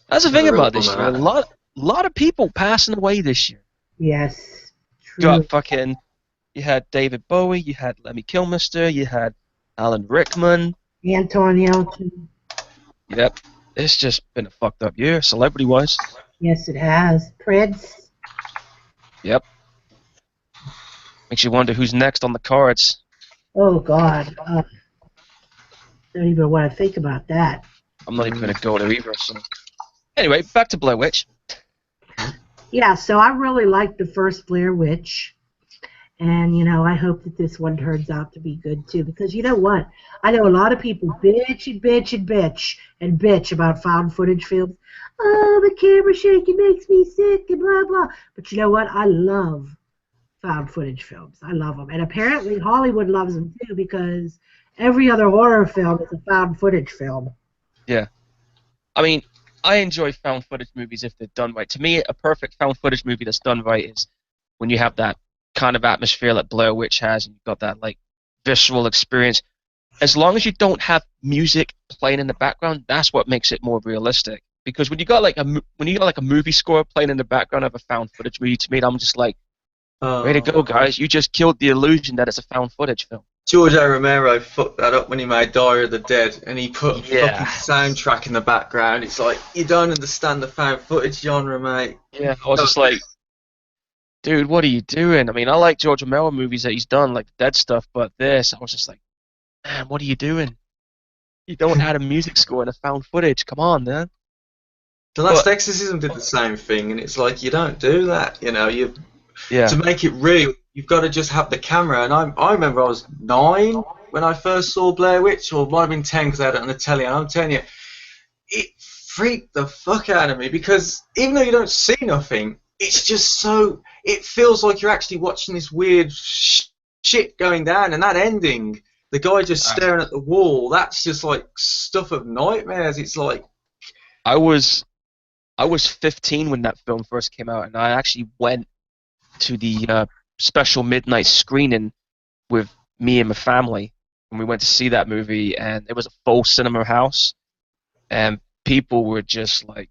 That's the thing about this year. A lot of people passing away this year. Yes. True. You had David Bowie, you had Lemmy Kilmister, you had Alan Rickman. Anton Yelchin. Yep. It's just been a fucked up year, celebrity-wise. Yes, it has. Prince. Yep. Makes you wonder who's next on the cards. Oh, God. Don't even want to think about that. I'm not even going to go there either. So. Anyway, back to Blair Witch. Yeah, so I really liked the first Blair Witch. And, I hope that this one turns out to be good, too. Because you know what? I know a lot of people bitch and bitch and bitch and bitch about found footage films. Oh, the camera shaking makes me sick and blah, blah. But you know what? I love found footage films. I love them. And apparently Hollywood loves them, too, because every other horror film is a found footage film. Yeah. I mean, I enjoy found footage movies if they're done right. To me, a perfect found footage movie that's done right is when you have that kind of atmosphere that Blair Witch has, and you've got that like visceral experience. As long as you don't have music playing in the background, that's what makes it more realistic. Because when you got like a movie score playing in the background of a found footage movie, to me, I'm just like, way to go, guys! You just killed the illusion that it's a found footage film. George A. Romero fucked that up when he made Diary of the Dead, and he put fucking soundtrack in the background. It's like, you don't understand the found footage genre, mate. Yeah, I was just like, dude, what are you doing? I mean, I like George Romero movies that he's done, like the Dead stuff, but this, I was just like, man, what are you doing? You don't add a music score in a found footage. Come on, man. The Last Exorcism did the same thing, and it's like, you don't do that, To make it real, you've got to just have the camera. And I remember I was 9 when I first saw Blair Witch, or it might have been 10 because I had it on the telly, and I'm telling you, it freaked the fuck out of me, because even though you don't see nothing, it's just so, it feels like you're actually watching this weird shit going down, and that ending, the guy just staring at the wall, that's just like stuff of nightmares. It's like, I was 15 when that film first came out, and I actually went to the special midnight screening with me and my family, and we went to see that movie, and it was a full cinema house, and people were just like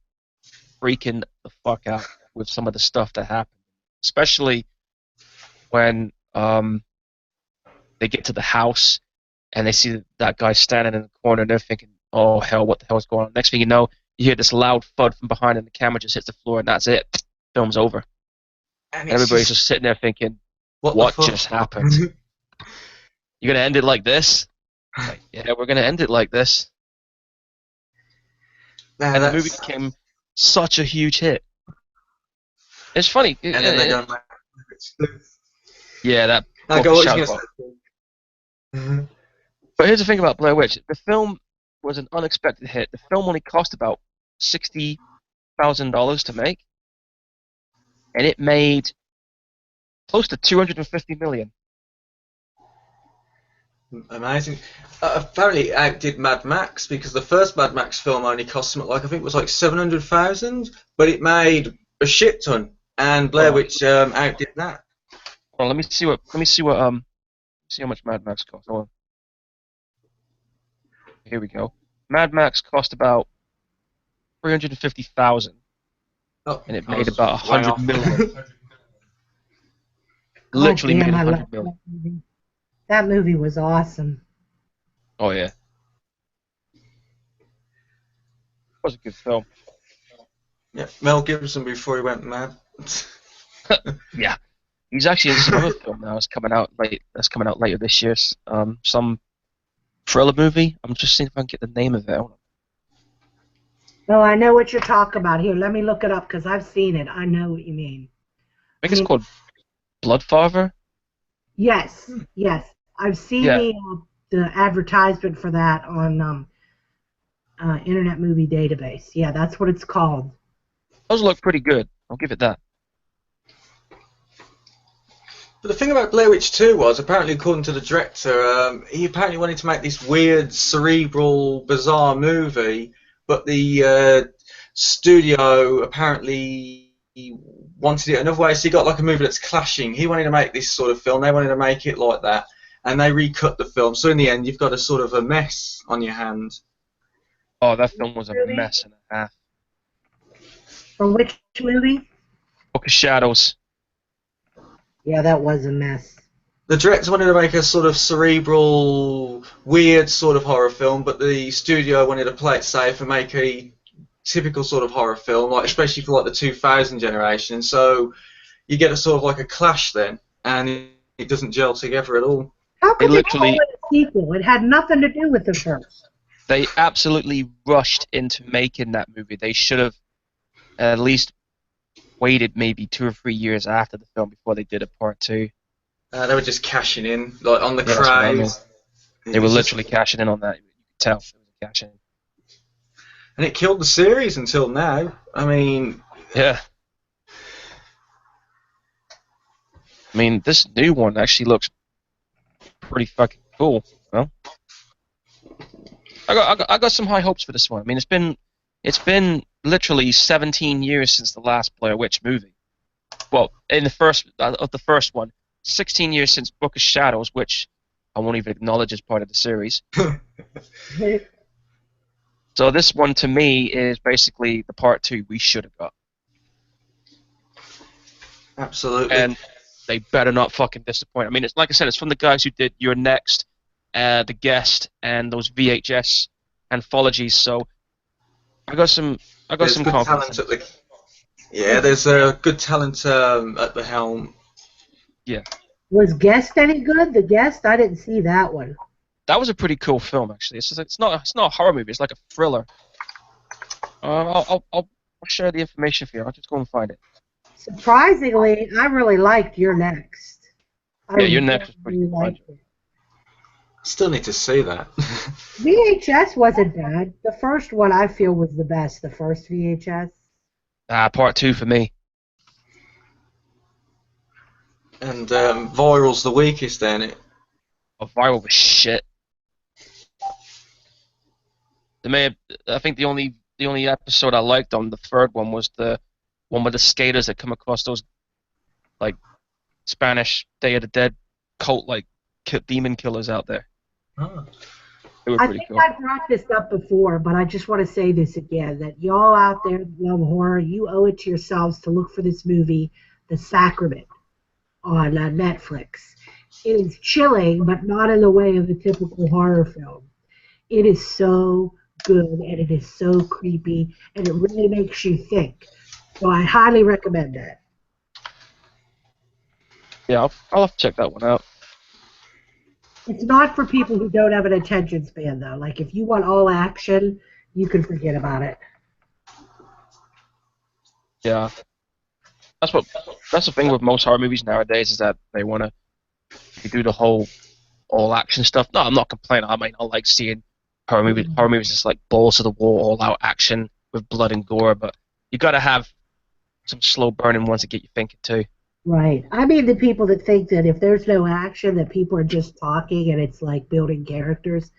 freaking the fuck out with some of the stuff that happened, especially when they get to the house and they see that guy standing in the corner, and they're thinking, oh hell, what the hell is going on? Next thing you know, you hear this loud thud from behind, and the camera just hits the floor, and that's it. Film's over. And everybody's just sitting there thinking, what just happened? You're going to end it like this? Like, yeah, we're going to end it like this. And the movie became such a huge hit. It's funny. And then they don't like it. Yeah, I Book go, of what was you Shadows. going to say? But here's the thing about Blair Witch: the film was an unexpected hit. The film only cost about $60,000 to make, and it made close to 250 million. Amazing. Apparently, it outdid Mad Max because the first Mad Max film only cost something like I think it was like 700,000, but it made a shit ton, and Blair Oh, Witch outdid that. well, see how much Mad Max cost. Oh, here we go. Mad Max cost about 350,000, Oh, and it I made was about way 100 off. million. God Literally made damn, I love 100 million. that movie. That movie was awesome. Oh yeah, it was a good film. Yeah, Mel Gibson before he went mad. Yeah, he's actually in some other film now. It's coming out late. That's coming out later this year. Some thriller movie. I'm just seeing if I can get the name of it. Hold on. Oh, I know what you're talking about. Here, let me look it up because I've seen it. I know what you mean. I I think it's mean, called Bloodfather. yes, yes. I've seen Yeah, the advertisement for that on Internet Movie Database. Yeah, that's what it's called. those look pretty good. I'll give it that. But the thing about Blair Witch 2 was, apparently, according to the director, he apparently wanted to make this weird, cerebral, bizarre movie, but the studio apparently wanted it another way, so he got like a movie that's clashing. He wanted to make this sort of film, they wanted to make it like that, and they recut the film. So in the end, you've got a sort of a mess on your hands. Oh, that film was a Movie? mess and a half. From which movie? Book of Shadows. Yeah, that was a mess. The director wanted to make a sort of cerebral, weird sort of horror film, but the studio wanted to play it safe and make a typical sort of horror film, like especially for like the 2000 generation. So you get a sort of like a clash then, and it doesn't gel together at all. How They could they call literally, it a sequel? It had nothing to do with the first. they absolutely rushed into making that movie. They should have at least waited maybe 2 or 3 years after the film before they did a part two. They were just cashing in, like on the Yeah, that's what I mean. craze. They It were was just, literally cashing in on that. You could tell it was a cash in. and it killed the series until now. I mean, Yeah. I mean, this new one actually looks pretty fucking cool. Well, I got some high hopes for this one. I mean, it's been literally 17 years since the last Blair Witch movie. Well, in the first of the first one, 16 years since Book of Shadows, which I won't even acknowledge as part of the series. So this one to me is basically the part two we should have got, absolutely. and they better not fucking disappoint. I mean, it's like I said, it's from the guys who did Your Next, The Guest, and those VHS anthologies. So I got There's some good confidence. talent at the yeah. There's a good talent at the helm. Yeah, Was Guest any good? The Guest? I didn't see that one. that was a pretty cool film actually. It's not a horror movie. It's like a thriller. I'll share the information for you. I'll just go and find it. Surprisingly, I really liked Your Next. I Yeah, Your Next is pretty really cool. liked it. Still need to see that. VHS wasn't bad. The first one I feel was the best. The first VHS. Part two for me. And Viral's the weakest, ain't it? A Viral was shit. I think the only episode I liked on the third one was the one with the skaters that come across those like Spanish Day of the Dead cult like demon killers out there. Oh. They were I pretty think cool. I brought this up before, but I just want to say this again, that y'all out there that love horror, you owe it to yourselves to look for this movie, The Sacrament, on Netflix. It is chilling, but not in the way of a typical horror film. It is so good, and it is so creepy, and it really makes you think. So I highly recommend that. Yeah, I'll have to check that one out. It's not for people who don't have an attention span, though. Like, if you want all action, you can forget about it. Yeah, that's the thing with most horror movies nowadays is that they want to They do the whole all action stuff. No, I'm not complaining. I mean, I like seeing horror movies. Horror movies is like balls to the wall, all out action with blood and gore. But you got to have some slow burning ones to get you thinking too. Right. I mean the people that think that if there's no action, that people are just talking and it's like building characters.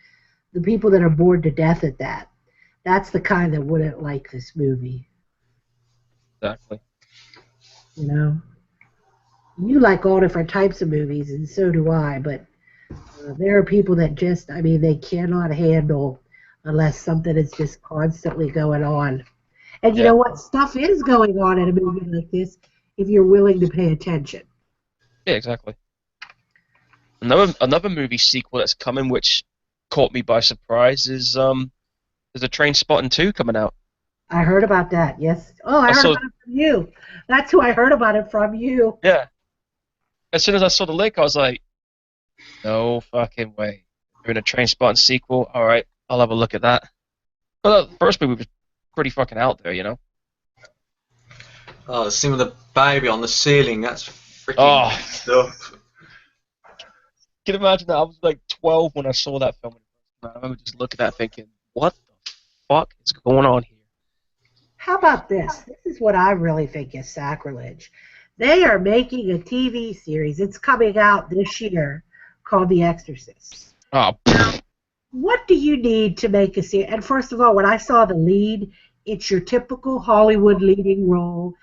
The people that are bored to death at that. That's the kind that wouldn't like this movie. Exactly. You know? You like all different types of movies, and so do I, but there are people that just, I mean, they cannot handle unless something is just constantly going on. And you Yeah. know what? Stuff is going on in a movie like this if you're willing to pay attention. Yeah, exactly. Another movie sequel that's coming, which caught me by surprise, is there's a Train Spotting 2 coming out. I heard about that, yes. Oh, I I heard saw about it from you. That's who I heard about it from you. yeah. As soon as I saw the link, I was like, no fucking way. Doing a Train Spotting sequel. All right, I'll have a look at that. But the first movie was pretty fucking out there, you know. Oh, the scene with the baby on the ceiling, that's freaking Oh. messed up. Can you imagine that? I was like 12 when I saw that film. I remember just looking at it thinking, what the fuck is going on here? How about this? This is what I really think is sacrilege. They are making a TV series. It's coming out this year called The Exorcist. Oh, pfft. What do you need to make a series? And first of all, when I saw the lead, it's your typical Hollywood leading role.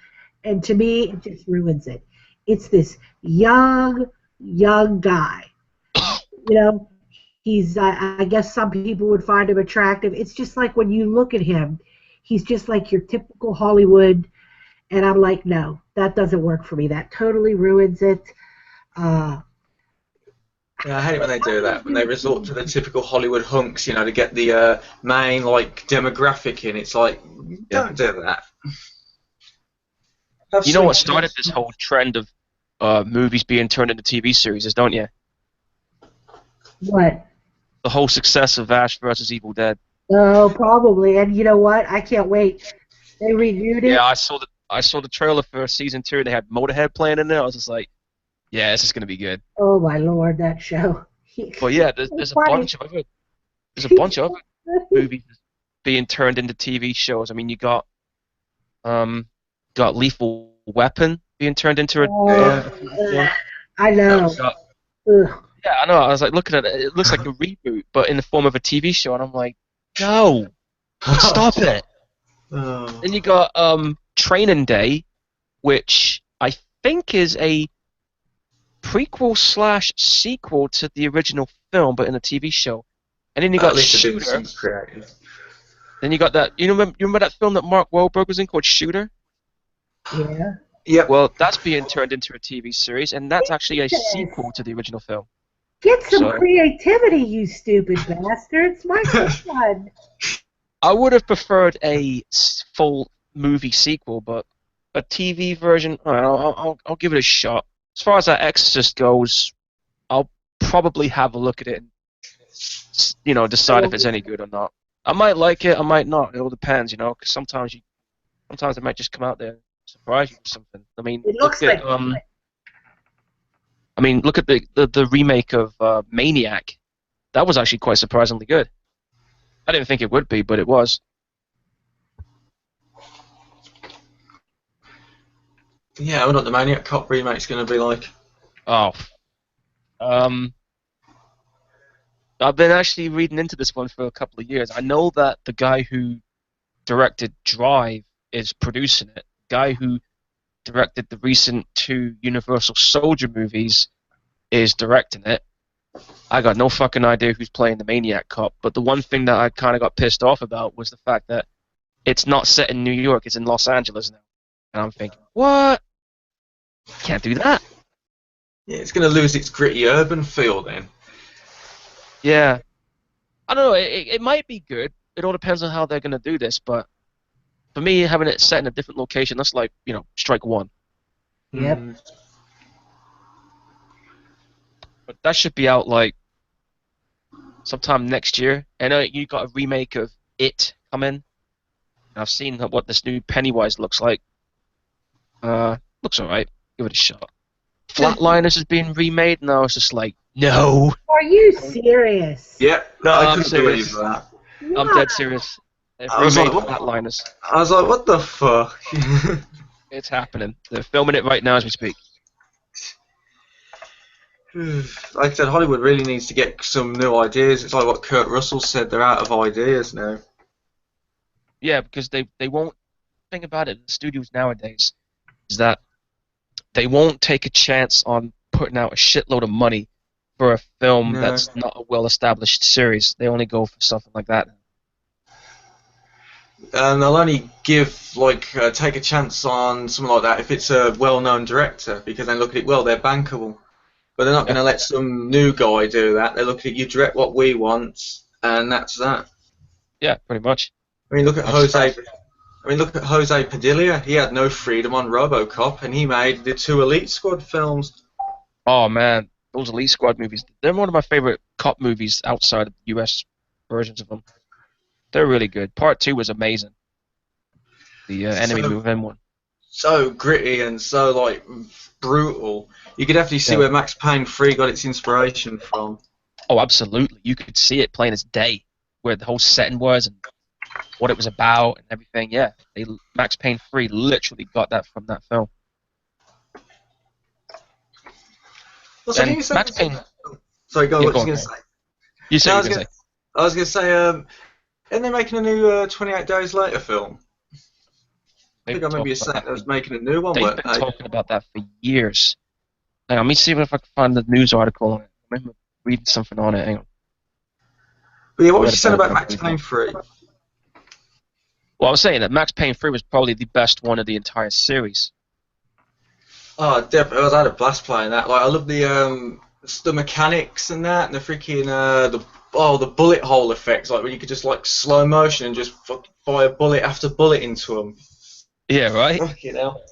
And to me, it just ruins it. It's this young guy. You know, he's, I guess some people would find him attractive. It's just like when you look at him, he's just like your typical Hollywood. And I'm like, no, that doesn't work for me. That totally ruins it. Yeah, I hate it when they do that, when they resort to the typical Hollywood hunks, you know, to get the main, like, demographic in. It's like, don't do that. You know what started this whole trend of movies being turned into TV series, don't you? What? The whole success of Ash versus Evil Dead. Oh, probably. And you know what? I can't wait. They renewed it. Yeah, I saw the trailer for season 2. They had Motorhead playing in there. I was just like, yeah, this is gonna be good. Oh my Lord, that show. But yeah, there's a bunch of other movies being turned into TV shows. I mean, you got Lethal Weapon being turned into a. I know. Yeah, I know. I was like looking at it. It looks like a reboot, but in the form of a TV show, and I'm like, no, stop it. Then you got Training Day, which I think is a prequel / sequel to the original film, but in a TV show. And then you got Shooter. Then you got that. You remember that film that Mark Wahlberg was in called Shooter? Yeah. Yep. Well, that's being turned into a TV series, and that's actually a sequel to the original film. Get some creativity, you stupid bastards! My God. I would have preferred a full movie sequel, but a TV version, I'll give it a shot. As far as that Exorcist goes, I'll probably have a look at it and, decide if it's any good or not. I might like it, I might not. It all depends, because sometimes it might just come out there and surprise you with something. I mean, It looks like. Look at the remake of Maniac. That was actually quite surprisingly good. I didn't think it would be, but it was. Yeah, I wonder what the Maniac Cop remake's going to be like. Oh. I've been actually reading into this one for a couple of years. I know that the guy who directed Drive is producing it. The guy who directed the recent 2 Universal Soldier movies is directing it. I got no fucking idea who's playing the Maniac Cop, but the one thing that I kind of got pissed off about was the fact that it's not set in New York, it's in Los Angeles now. And I'm thinking, what? Can't do that. Yeah, it's going to lose its gritty urban feel then. Yeah. I don't know, it might be good. It all depends on how they're going to do this, but for me, having it set in a different location, that's like, strike one. Yep. But that should be out like sometime next year. And you got a remake of It coming. I've seen what this new Pennywise looks like. Looks alright. Give it a shot. Flatliners is being remade, and I was just like, no. Are you serious? Yeah, No, I I'm couldn't believe serious. that. I'm What? dead serious. They've I was like, remade what? Flatliners. I was like, what the fuck? It's happening. They're filming it right now as we speak. Like I said, Hollywood really needs to get some new ideas. It's like what Kurt Russell said, they're out of ideas now. Yeah, because they won't. Think about it. The studios nowadays is that they won't take a chance on putting out a shitload of money for a film No. that's not a well-established series. They only go for something like that. And they'll only give, take a chance on something like that if it's a well-known director, because they look at it, well, they're bankable. But they're not Yeah. going to let some new guy do that. They look at you direct what we want, and that's that. Yeah, pretty much. I mean, look at I just Jose Padilla. He had no freedom on RoboCop, and he made the 2 Elite Squad films. Oh man, those Elite Squad movies. They're one of my favorite cop movies outside of the US versions of them. They're really good. Part 2 was amazing. The Enemy Within one. So gritty and so brutal. You could definitely see Yeah. where Max Payne 3 got its inspiration from. Oh, absolutely. You could see it plain as day, where the whole setting was and what it was about and everything. Yeah, Max Payne 3 literally got that from that film. Well, so And can you say? Max Payne. Sorry, go on. Yeah, What go was you on, going to say? You say No, you were gonna say. I was going to say, aren't they making a new 28 Days Later film? I think I remember you saying they was making a new one, They've weren't been they? talking about that for years. Hang on, let me see if I can find the news article on it. I remember reading something on it. Hang on. But yeah, what I was read you saying about it about on Max Twitter. Payne 3? Well, I was saying that Max Payne 3 was probably the best one of the entire series. Oh, definitely. I had a blast playing that. I love the mechanics and that, and the freaking the bullet hole effects, like when you could just slow motion and just fire bullet after bullet into them. Yeah, right? Fucking hell.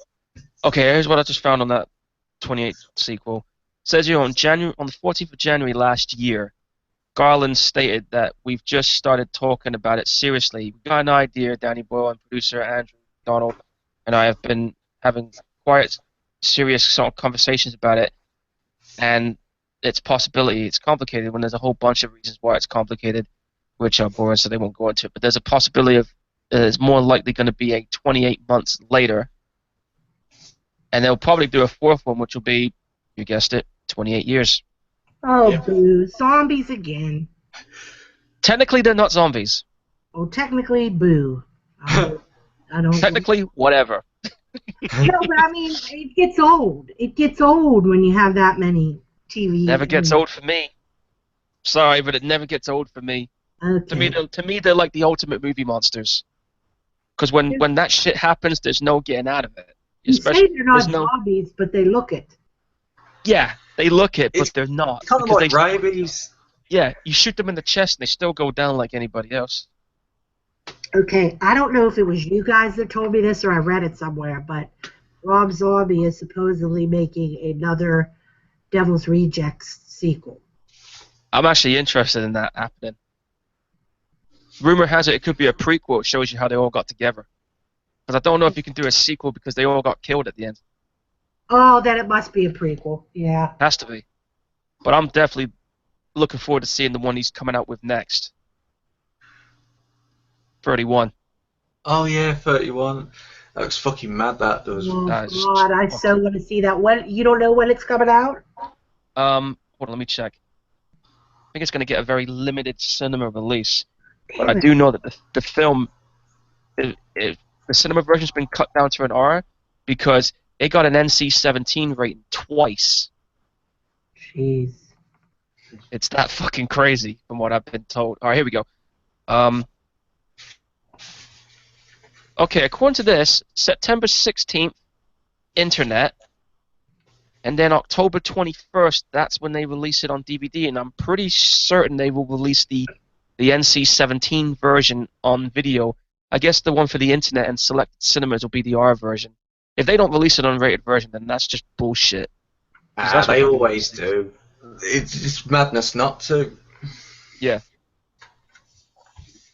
Okay, here's what I just found on that 28 sequel. It says here on the 14th of January last year, Garland stated that we've just started talking about it seriously. We got an idea, Danny Boyle and producer Andrew Donald and I have been having quite serious sort of conversations about it, and its possibility. It's complicated when there's a whole bunch of reasons why it's complicated, which are boring, so they won't go into it. But there's a possibility of it's more likely going to be a 28 months later, and they'll probably do a 4th one, which will be, you guessed it, 28 years. Oh, Yeah. boo. Zombies again. Technically, they're not zombies. Oh, technically, boo. I don't. Technically, whatever. No, but I mean, it gets old. It gets old when you have that many TV. Never gets old for me. Sorry, but it never gets old for me. Okay. To me, they're like the ultimate movie monsters. Because when that shit happens, there's no getting out of it. You say they're not there's no- zombies, but they look it. Yeah, they look it, but It's they're not. kind of because like rabies. Yeah, you shoot them in the chest and they still go down like anybody else. Okay, I don't know if it was you guys that told me this or I read it somewhere, but Rob Zombie is supposedly making another Devil's Rejects sequel. I'm actually interested in that happening. Rumor has it could be a prequel. It shows you how they all got together. Because I don't know if you can do a sequel because they all got killed at the end. Oh, then it must be a prequel. Yeah. Has to be. But I'm definitely looking forward to seeing the one he's coming out with next. 31. Oh yeah, 31. That looks fucking mad. That does. Oh That is God, I so want to see that. When you don't know when it's coming out? Hold on, let me check. I think it's going to get a very limited cinema release. But I do know that the film, the cinema version's been cut down to an R because it got an NC-17 rating twice. Jeez. It's that fucking crazy from what I've been told. All right, here we go. Okay, according to this, September 16th, internet, and then October 21st, that's when they release it on DVD, and I'm pretty certain they will release the NC-17 version on video. I guess the one for the internet and selected cinemas will be the R version. If they don't release it on rated version, then that's just bullshit. They always do. It's madness not to. Yeah.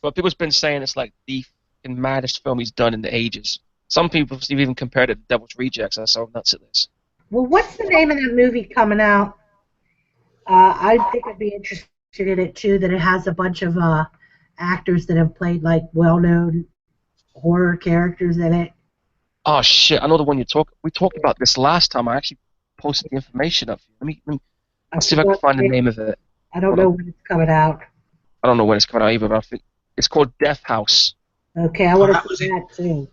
But people's been saying it's like the fucking maddest film he's done in the ages. Some people have even compared it to Devil's Rejects. That's how nuts it is. Well, what's the name of that movie coming out? I think I'd be interested in it too. That it has a bunch of actors that have played like well-known horror characters in it. Oh shit! I know the one you talk. We talked about this last time. I actually posted the information up. I Let's see if I can forgot find the the name. name of it. I don't Hold know on. when it's coming out. I don't know when it's coming out either, but I think it's called Death House. Okay, I Oh, want that to was see it. that too.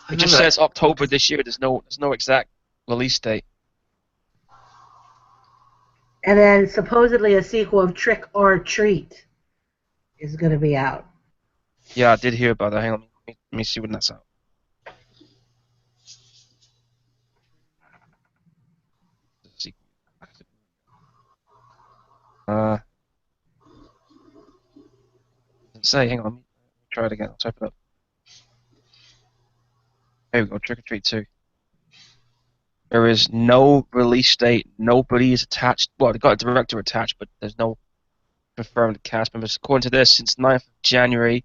I It just remember that. says October this year. There's no exact release date. And then supposedly a sequel of Trick or Treat is going to be out. Yeah, I did hear about that. Hang on, let me see when that's out. Uh, doesn't say. Hang on, let me try it again. I'll type it up. Here we go. Trick or Treat 2. There is no release date. Nobody is attached. Well, they got a director attached, but there's no confirmed cast members. According to this, since 9th of January,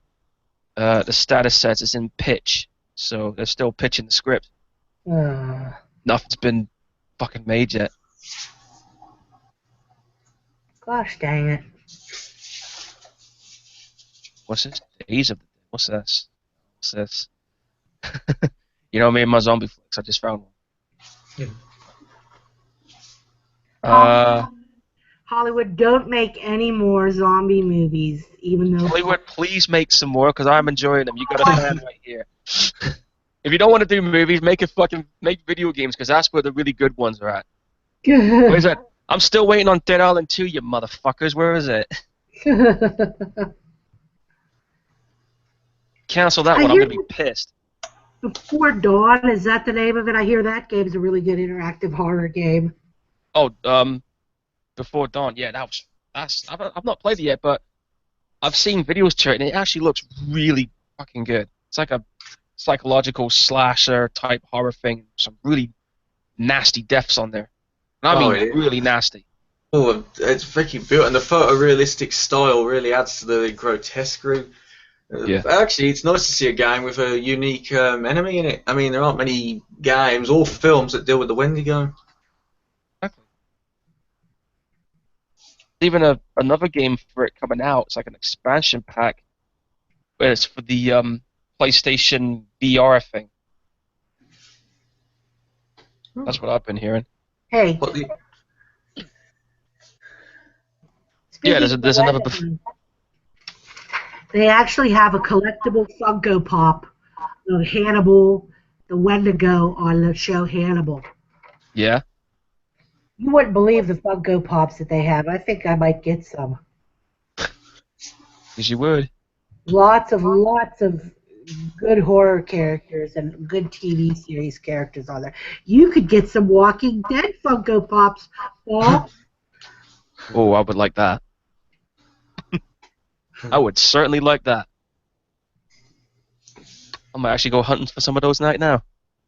the status says it's in pitch. So they're still pitching the script. Uh, Nothing's been fucking made yet. Gosh dang it. What's this? Days of the Dead. What's this? What's this? You know me and my zombie flicks. I just found one. Yeah. Hollywood, don't make any more zombie movies, even though. Hollywood, please make some more because I'm enjoying them. You got a fan right here. If you don't want to do movies, make video games because that's where the really good ones are at. Where is it? I'm still waiting on Dead Island 2, you motherfuckers. Where is it? Cancel that one. I'm gonna be pissed. Before Dawn, is that the name of it? I hear that game's a really good interactive horror game. Oh, Before Dawn. Yeah, I've not played it yet, but I've seen videos to it, and it actually looks really fucking good. It's like a psychological slasher type horror thing. Some really nasty deaths on there. And I mean, really nasty. Oh, it's freaking built, and the photorealistic style really adds to the grotesquerie. Yeah. Actually, it's nice to see a game with a unique enemy in it. I mean, there aren't many games or films that deal with the Wendigo. Exactly. Even another game for it coming out. It's like an expansion pack. But it's for the PlayStation VR thing. That's what I've been hearing. Hey. What the? Yeah, there's another. They actually have a collectible Funko Pop of Hannibal, the Wendigo on the show Hannibal. Yeah. You wouldn't believe the Funko Pops that they have. I think I might get some. Because you would. Lots of good horror characters and good TV series characters on there. You could get some Walking Dead Funko Pops, Paul. Oh, I would like that. I would certainly like that. I might actually go hunting for some of those right now.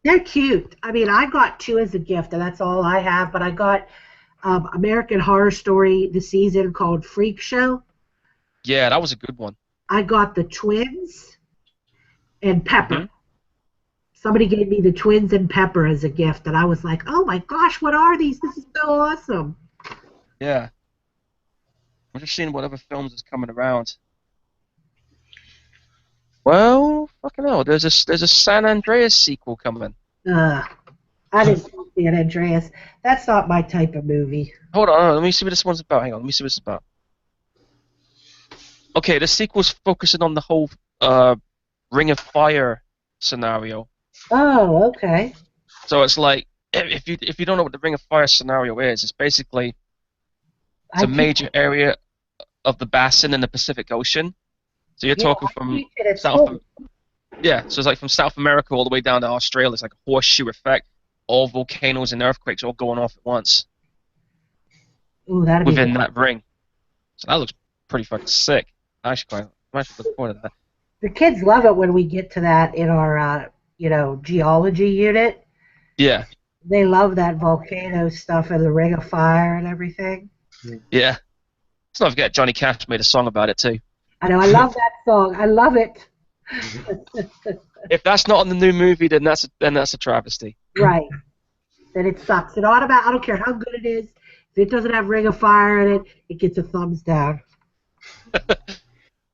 They're cute. I mean, I got 2 as a gift, and that's all I have. But I got American Horror Story, the season called Freak Show. Yeah, that was a good one. I got the twins and Pepper. Mm-hmm. Somebody gave me the twins and Pepper as a gift, and I was like, oh my gosh, what are these? This is so awesome. Yeah. I'm just seeing what other films is coming around. Well, fucking hell, there's a San Andreas sequel coming. I didn't see San Andreas. That's not my type of movie. Hold on, let me see what this one's about. Hang on, let me see what it's about. Okay, the sequel's focusing on the whole Ring of Fire scenario. Oh, okay. So it's like, if you don't know what the Ring of Fire scenario is, it's basically a major area of the basin in the Pacific Ocean. So you're talking from South. Yeah, so it's like from South America all the way down to Australia. It's like a horseshoe effect. All volcanoes and earthquakes all going off at once. Ooh, that'd within be that ring. So that looks pretty fucking sick. I'm actually looking forward to that. The kids love it when we get to that in our, geology unit. Yeah. They love that volcano stuff and the Ring of Fire and everything. Yeah. Let's not forget Johnny Cash made a song about it too. I know, I love that song. I love it. If that's not in the new movie, then that's a travesty. Right. then it sucks. I don't care how good it is. If it doesn't have Ring of Fire in it, it gets a thumbs down.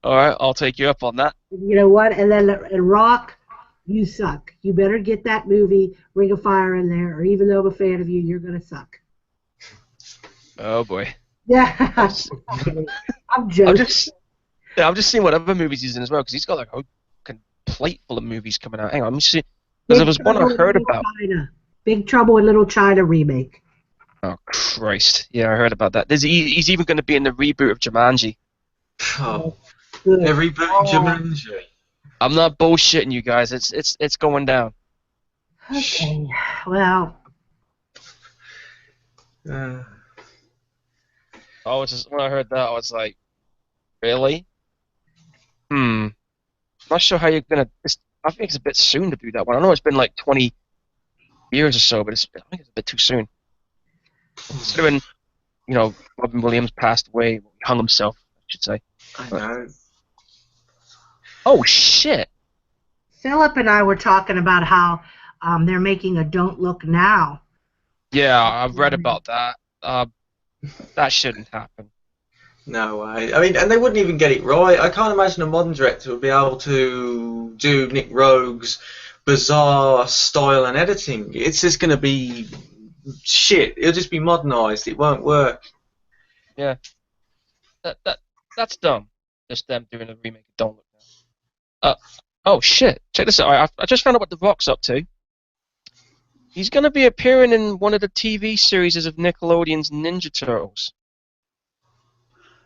All right, I'll take you up on that. You know what? And then in Rock, you suck. You better get that movie Ring of Fire in there, or even though I'm a fan of you, you're gonna suck. Oh boy. Yeah, I'm joking. I'm just seeing what other movies he's in as well, because he's got like a fucking plate full of movies coming out. Hang on, let me see. Because there was one I heard about. Big Trouble in Little China remake. Oh Christ! Yeah, I heard about that. He's even going to be in the reboot of Jumanji. Oh, the reboot of Jumanji. I'm not bullshitting you guys. It's going down. Okay. Well. When I heard that, I was like, really? I'm not sure how you're gonna. I think it's a bit soon to do that one. I know it's been like 20 years or so, but I think it's a bit too soon. Considering, Robin Williams passed away, he hung himself, I should say. I know. Oh shit! Philip and I were talking about how they're making a Don't Look Now. Yeah, I've read about that. That shouldn't happen. No way. I mean, and they wouldn't even get it right. I can't imagine a modern director would be able to do Nick Rogue's bizarre style and editing. It's just going to be shit. It'll just be modernised. It won't work. Yeah. That's dumb. Just them doing a remake of Don't Look Now. Oh shit! Check this out. I just found out what The Rock's up to. He's going to be appearing in one of the TV series of Nickelodeon's Ninja Turtles.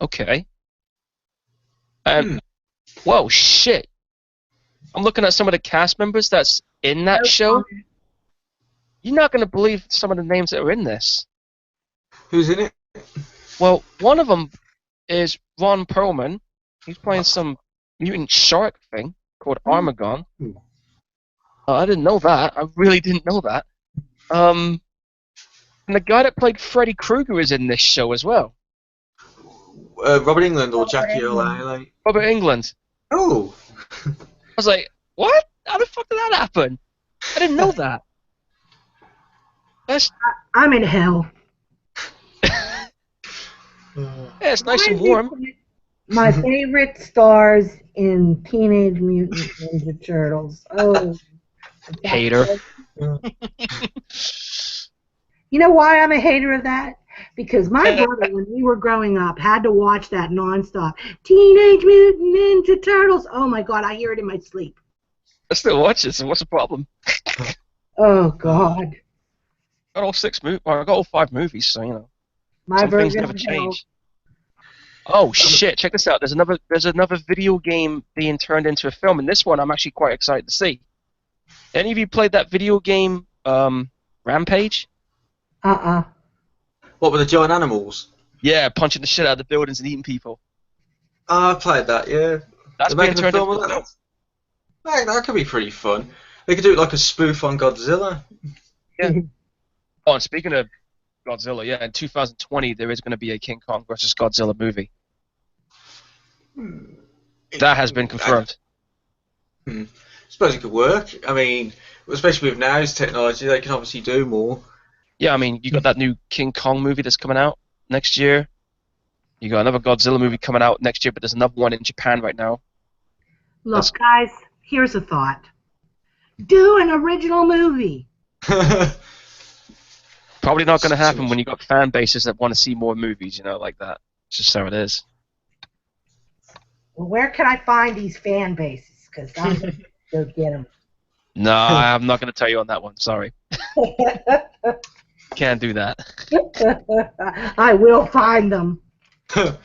Okay. Whoa, shit. I'm looking at some of the cast members that's in that show. You're not going to believe some of the names that are in this. Who's in it? Well, one of them is Ron Perlman. He's playing some mutant shark thing called Armagon. I didn't know that. I really didn't know that. And the guy that played Freddy Krueger is in this show as well. Robert Englund or Jackie Earle Haley? Robert Englund. Oh. I was like, what? How the fuck did that happen? I didn't know that. I'm in hell. Yeah, it's nice and warm. My favorite stars in Teenage Mutant Ninja Turtles. Oh. Hater. You know why I'm a hater of that? Because my brother, when we were growing up, had to watch that nonstop. Teenage Mutant Ninja Turtles. Oh my God, I hear it in my sleep. I still watch it, so what's the problem? Oh God. I got all 5 movies, so My some things version never of change. Oh shit! Check this out. There's another video game being turned into a film, and this one I'm actually quite excited to see. Any of you played that video game, Rampage? What were the giant animals? Yeah, punching the shit out of the buildings and eating people. Oh, I played that, yeah. That's They're being making a turned film into of a film. that? That could be pretty fun. They could do it like a spoof on Godzilla. Yeah. Oh, and speaking of Godzilla, yeah, in 2020 there is going to be a King Kong versus Godzilla movie. That has been confirmed. I suppose it could work. I mean, especially with now's technology, they can obviously do more. Yeah, I mean, you got that new King Kong movie that's coming out next year. You got another Godzilla movie coming out next year, but there's another one in Japan right now. Look, guys, here's a thought. Do an original movie. Probably not going to happen when you got fan bases that want to see more movies, like that. It's just how it is. Well, where can I find these fan bases? Because I'm going to go get them. No, I'm not going to tell you on that one. Sorry. Can't do that. I will find them. Not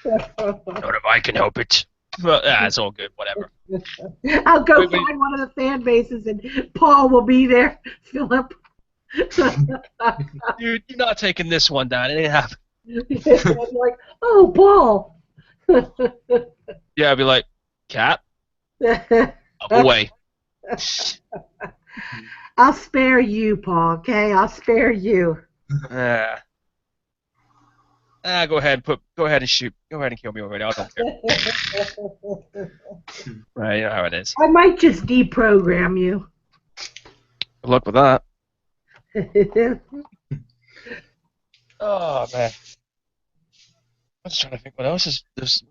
if I can help it. Well, it's all good. Whatever. I'll go find one of the fan bases, and Paul will be there. Philip. Dude, you're not taking this one down. It ain't happening. I'm like, oh, Paul. Yeah, I'd be like, Cat, I'm away. I'll spare you, Paul. Okay, I'll spare you. Go ahead and shoot. Go ahead and kill me already. I don't care. Right, you know how it is. I might just deprogram you. Good luck with that. Oh man, I was trying to think what else is this.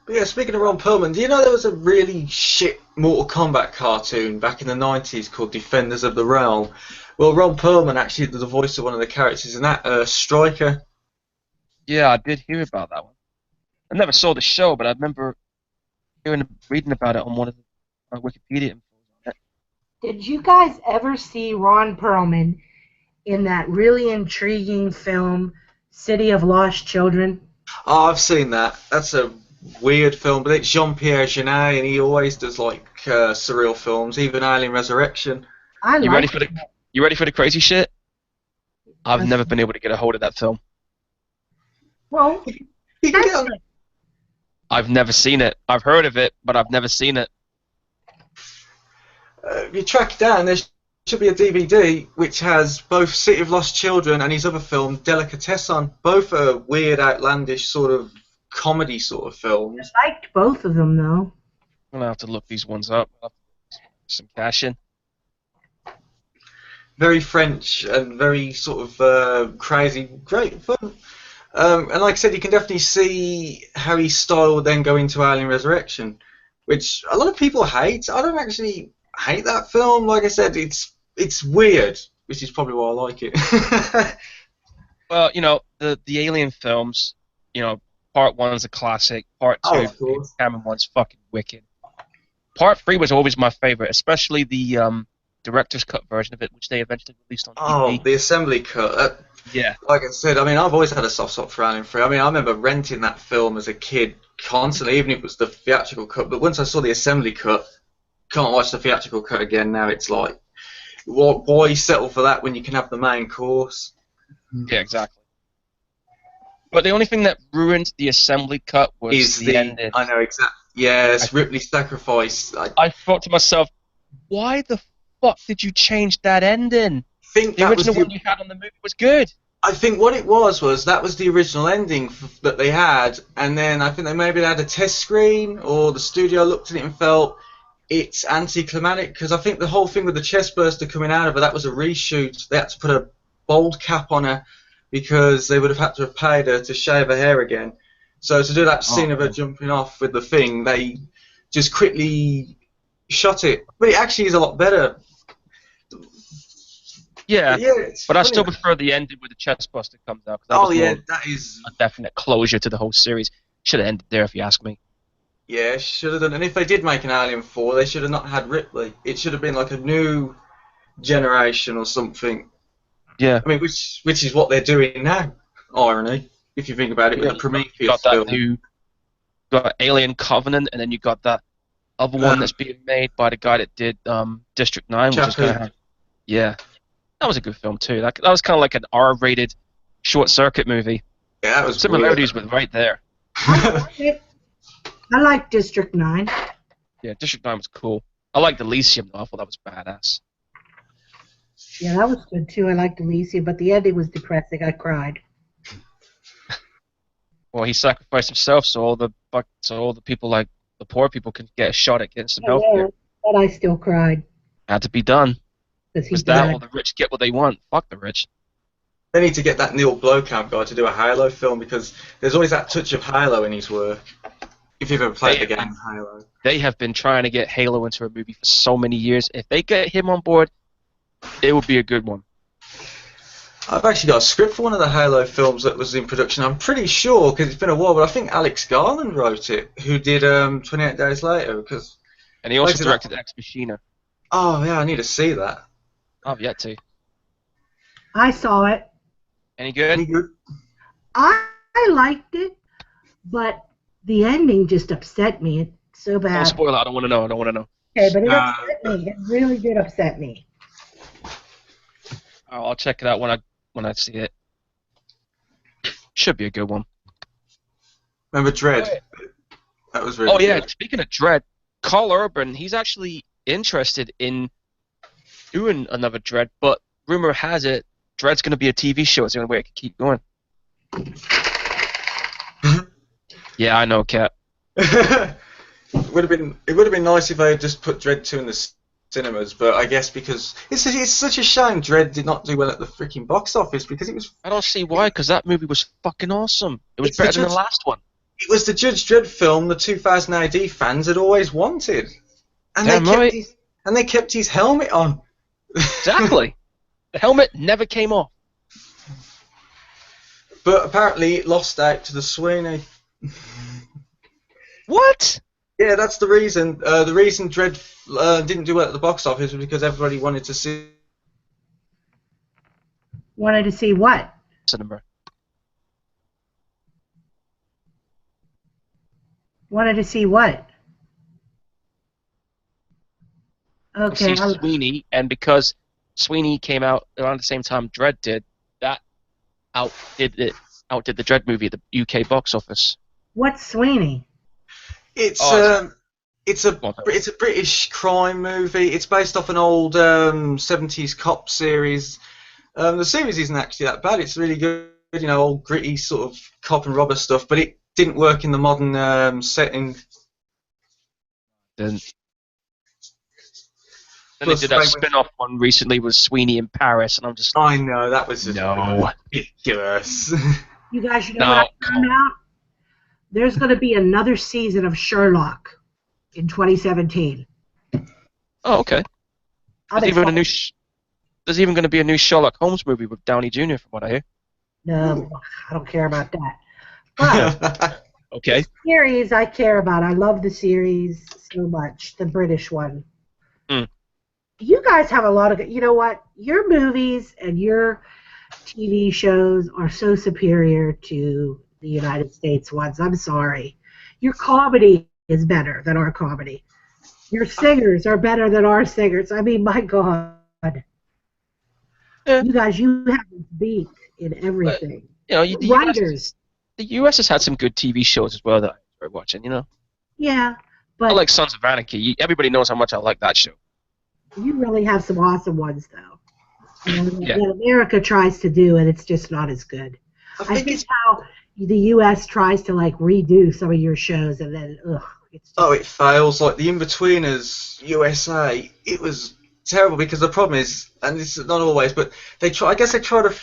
But yeah, speaking of Ron Perlman, do you know there was a really shit Mortal Kombat cartoon back in the 90s called Defenders of the Realm? Well, Ron Perlman actually did the voice of one of the characters in that, Striker. Yeah, I did hear about that one. I never saw the show, but I remember reading about it on one of the Wikipedia infos on it. Did you guys ever see Ron Perlman in that really intriguing film, City of Lost Children? Oh, I've seen that. That's a weird film, but it's Jean-Pierre Jeunet, and he always does like surreal films, even Alien Resurrection. I You ready like for the You ready for the crazy shit? I've it. never been able to get a hold of that film. Well, You can get that's on. good. I've never seen it. I've heard of it, but I've never seen it. If you track it down, there should be a DVD which has both City of Lost Children and his other film, Delicatessen. Both are weird, outlandish sort of comedy sort of films. I liked both of them, though. I'm gonna have to look these ones up. I'll have to put some cash in. Very French and very sort of crazy, great fun. And like I said, you can definitely see how his style would then go into Alien Resurrection, which a lot of people hate. I don't actually hate that film. Like I said, it's weird, which is probably why I like it. Well, the Alien films, part one is a classic. Part two, Of course. Cameron one's fucking wicked. Part three was always my favorite, especially the director's cut version of it, which they eventually released on Oh, DVD. the assembly cut. Yeah. Like I said, I mean, I've always had a soft spot for Alien 3. I mean, I remember renting that film as a kid constantly, even if it was the theatrical cut. But once I saw the assembly cut, can't watch the theatrical cut again now. It's like, why settle for that when you can have the main course? Yeah, exactly. But the only thing that ruined the assembly cut was Is the ending. I know exactly. Yes, Ripley's sacrifice. I thought to myself, why the fuck did you change that ending? Think The that was original one you had on the movie was good. I think what it was that was the original ending that they had, and then I think they maybe had a test screen, or the studio looked at it and felt it's anticlimactic, because I think the whole thing with the chest burster coming out of her, that was a reshoot. They had to put a bald cap on her because they would have had to have paid her to shave her hair again. So to do that scene of her jumping off with the thing, they just quickly shot it. But it actually is a lot better. Yeah, But I still prefer the ending where the chest buster comes out. 'Cause that Oh was yeah, more that is. a definite closure to the whole series. Should have ended there if you ask me. Yeah, should have done. And if they did make an Alien 4, they should have not had Ripley. It should have been like a new generation or something. Yeah. I mean, which is what they're doing now. Irony, if you think about it, with the Prometheus You got that film. new, got Alien Covenant, and then you got that other one that's being made by the guy that did District 9, which is going to have. Yeah. That was a good film too. That was kind of like an R-rated short circuit movie. Yeah, that was similarities with right there. I like District 9. Yeah, District 9 was cool. I liked Elysium though. I thought that was badass. Yeah, that was good too. I liked Elysium, but the ending was depressing. I cried. Well, he sacrificed himself so all the people, like the poor people, can get a shot at getting some health care. But I still cried. Had to be done. Because that or the rich get what they want. Fuck the rich. They need to get that Neil Blomkamp guy to do a Halo film, because there's always that touch of Halo in his work. If you've ever played the game Halo. They have been trying to get Halo into a movie for so many years. If they get him on board, it would be a good one. I've actually got a script for one of the Halo films that was in production. I'm pretty sure, because it's been a while, but I think Alex Garland wrote it, who did 28 Days Later. And he also directed Ex Machina. Oh, yeah, I need to see that. I've yet to. I saw it. Any good? Any good? I liked it, but the ending just upset me. It's so bad. Don't spoil it. I don't want to know. Okay, but it upset me. It really did upset me. I'll check it out when I see it. Should be a good one. Remember Dredd? That was really good. Yeah, good. Speaking of Dredd, Carl Urban, he's actually interested in doing another Dredd, but rumor has it Dredd's going to be a TV show. It's the only way it can keep going. Yeah, I know, Cat. It would have been nice if they had just put Dredd 2 in the cinemas, but I guess because it's such a shame Dredd did not do well at the freaking box office because it was. I don't see why, because that movie was fucking awesome. It was It's the better than the Judge. last one. It was the Judge Dredd film the 2000 AD fans had always wanted, and Damn right. they kept his helmet on. Exactly. The helmet never came off. But apparently it lost out to the Sweeney. What? Yeah, that's the reason. The reason Dredd didn't do well at the box office was because everybody wanted to see. Wanted to see what? Cinema. Wanted to see what? Okay. See Sweeney, and because Sweeney came out around the same time Dredd did, that outdid the Dredd movie at the UK box office. What's Sweeney? It's Oh, it's a British crime movie. It's based off an old 70s cop series. The series isn't actually that bad. It's really good, you know, old gritty sort of cop and robber stuff. But it didn't work in the modern setting. Then they did that spin-off one recently with Sweeney in Paris, and I'm just I know, that was just no. ridiculous. You guys, you know what I found out? There's going to be another season of Sherlock in 2017. Oh, okay. There's even going to be a new Sherlock Holmes movie with Downey Jr. from what I hear. No, I don't care about that. But okay. the series I care about. I love the series so much, the British one. Mm. You guys have a lot of, you know what? Your movies and your TV shows are so superior to the United States ones. I'm sorry. Your comedy is better than our comedy. Your singers are better than our singers. I mean, my God. You guys, you have us beat in everything. But, you know, writers. The US has had some good TV shows as well that I enjoy watching, you know? Yeah, but... I like Sons of Anarchy. Everybody knows how much I like that show. You really have some awesome ones, though. That America tries to do, and it's just not as good. I think it's how the U.S. tries to, like, redo some of your shows, and then, it's just... it fails. Like, the In-Betweeners, USA, it was terrible because the problem is, and it's not always, but they try to,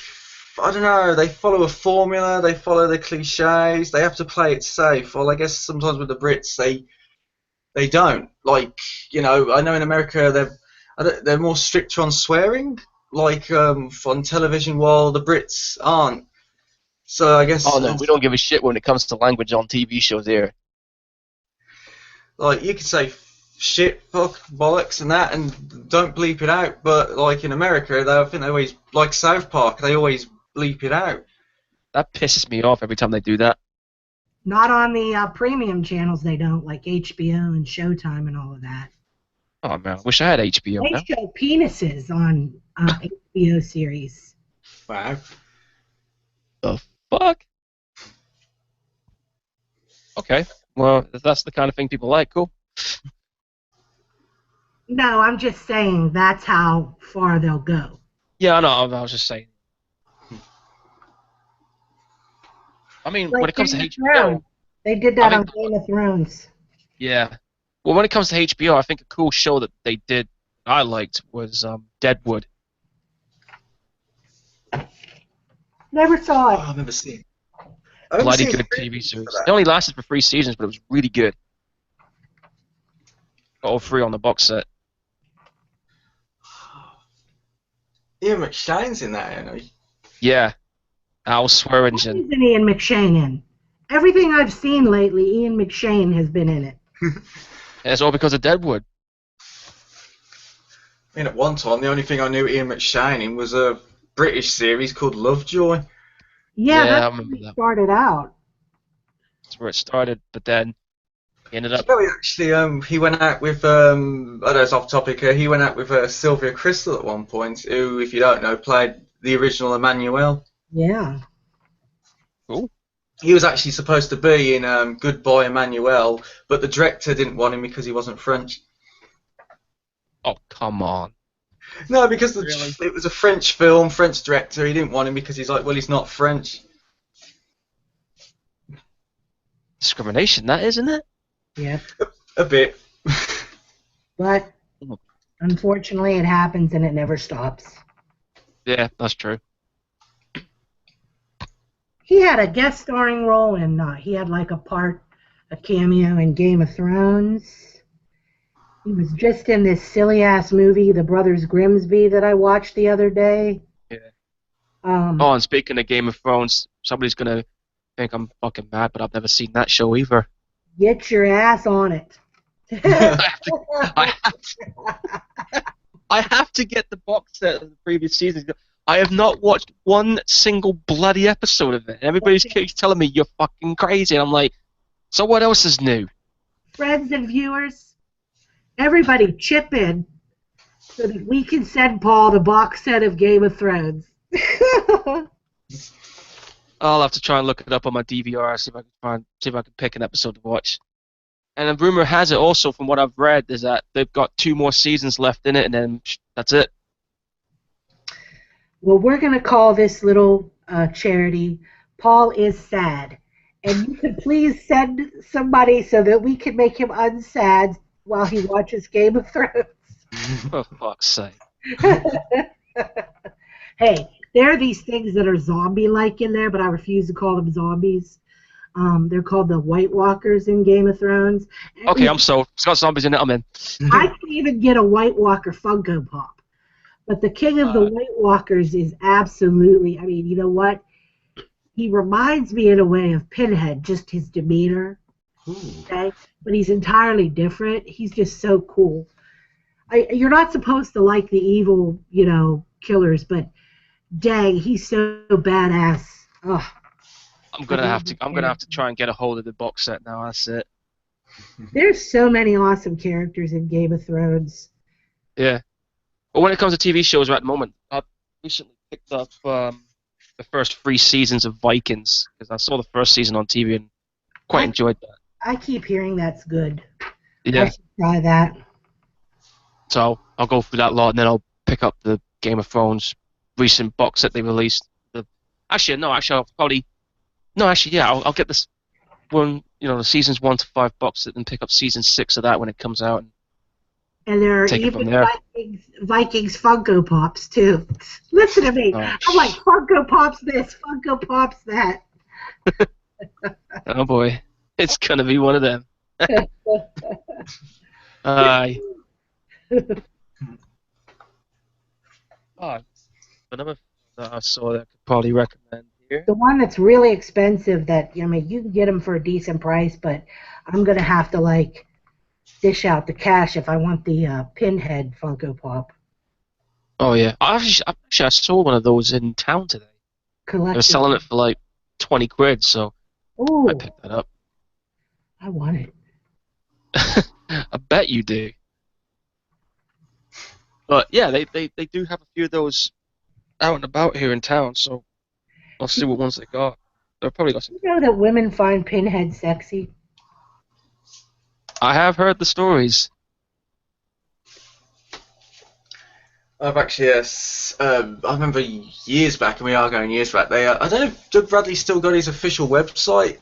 I don't know, they follow a formula, they follow the cliches, they have to play it safe. Well, I guess sometimes with the Brits, they don't. Like, you know, I know in America they're more strict on swearing, like on television, while the Brits aren't. So I guess. Oh no, we don't give a shit when it comes to language on TV shows here. Like, you could say shit, fuck, bollocks, and that, and don't bleep it out. But like in America, I think they always, like South Park, they always bleep it out. That pisses me off every time they do that. Not on the premium channels, they don't, like HBO and Showtime and all of that. Oh man, I wish I had HBO. They show penises on HBO series. Wow. The fuck? Okay, well, if that's the kind of thing people like, cool. No, I'm just saying that's how far they'll go. Yeah, I know, I was just saying. I mean, like when it comes to HBO... They did that on Game of Thrones. Yeah. Well, when it comes to HBO, I think a cool show that they did I liked was Deadwood. Never saw it. Oh, I've never seen it. Bloody good TV series. It only lasted for 3 seasons, but it was really good. Got all 3 on the box set. Ian McShane's in that, you know. Yeah. Al Swearingen. What is an Ian McShane in? Everything I've seen lately, Ian McShane has been in it. It's all because of Deadwood. I mean, at one time, the only thing I knew Ian McShane in was a British series called Lovejoy. Yeah, I that's remember where that. it started out. That's where it started, but then he ended up... You know, actually, he went out with, I know it's off topic here, he went out with Sylvia Crystal at one point, who, if you don't know, played the original Emmanuel. Yeah. Cool. He was actually supposed to be in Goodbye Emmanuel, but the director didn't want him because he wasn't French. Oh, come on. No, because Really? it was a French film, French director. He didn't want him because he's like, well, he's not French. Discrimination, that isn't it? Yeah. A bit. But Unfortunately, it happens and it never stops. Yeah, that's true. He had a guest starring role in, he had like a cameo in Game of Thrones. He was just in this silly ass movie, The Brothers Grimsby, that I watched the other day. Yeah. Um, Oh, and speaking of Game of Thrones, somebody's gonna think I'm fucking mad, but I've never seen that show either. Get your ass on it. I have to, I have to, I have to get the box set of the previous seasons. I have not watched one single bloody episode of it. Everybody's keeps telling me you're fucking crazy, and I'm like, so what else is new? Friends and viewers, everybody chip in so that we can send Paul the box set of Game of Thrones. I'll have to try and look it up on my DVR, see if I can pick an episode to watch. And the rumor has it also, from what I've read, is that they've got 2 more seasons left in it, and then that's it. Well, we're going to call this little charity Paul is Sad. And you could please send somebody so that we can make him unsad while he watches Game of Thrones. For fuck's sake. Hey, there are these things that are zombie-like in there, but I refuse to call them zombies. They're called the White Walkers in Game of Thrones. Okay, I'm sold. It's got zombies in it, I'm in. I can even get a White Walker Funko Pop. But the king of the White Walkers is absolutely, I mean, you know what? He reminds me in a way of Pinhead, just his demeanor. Okay? But he's entirely different. He's just so cool. You're not supposed to like the evil, killers, but dang, he's so badass. Ugh. I'm gonna have to try and get a hold of the box set now. That's it. There's so many awesome characters in Game of Thrones. Yeah. But when it comes to TV shows at the moment, I recently picked up the first 3 seasons of Vikings because I saw the first season on TV and quite enjoyed that. I keep hearing that's good. Yeah. I should try that. So I'll go through that lot and then I'll pick up the Game of Thrones recent box set they released. I'll get this one, the seasons 1 to 5 box set and pick up season 6 of that when it comes out. And there are even Vikings Funko Pops, too. Listen to me. I'm like, Funko Pops this, Funko Pops that. Oh, boy. It's going to be one of them. Aye. Another that I saw that I could probably recommend here. The one that's really expensive that, you can get them for a decent price, but I'm going to have to, dish out the cash if I want the Pinhead Funko Pop. Oh, yeah. I saw one of those in town today. They were selling it for 20 quid, so Ooh, I picked that up. I want it. I bet you do. But yeah, they do have a few of those out and about here in town, so I'll see what ones they got. They've probably got some. You know that women find Pinhead sexy? I have heard the stories. I've actually, yes, I remember years back, and we are going years back. I don't know if Doug Bradley still got his official website,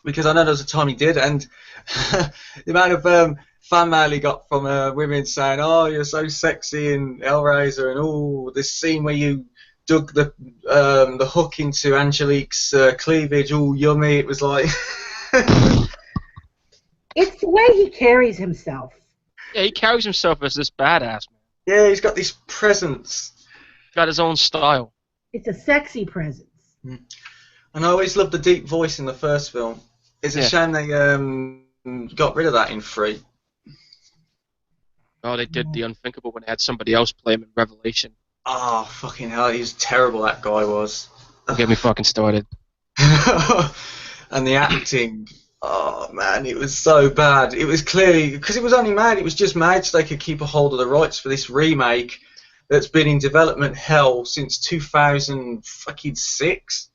because I know there was a time he did, and the amount of fan mail he got from women saying, "Oh, you're so sexy in Hellraiser," and "Oh, this scene where you dug the hook into Angelique's cleavage, all yummy." It was like. It's the way he carries himself. Yeah, he carries himself as this badass man. Yeah, he's got this presence. He's got his own style. It's a sexy presence. And I always loved the deep voice in the first film. It's a shame they got rid of that in 3. Oh, they did the unthinkable when they had somebody else play him in Revelation. Oh, fucking hell, he was terrible, that guy was. Don't get me fucking started. And the acting... Oh man, it was so bad. It was clearly because it was only made. It was just made so they could keep a hold of the rights for this remake that's been in development hell since 2006.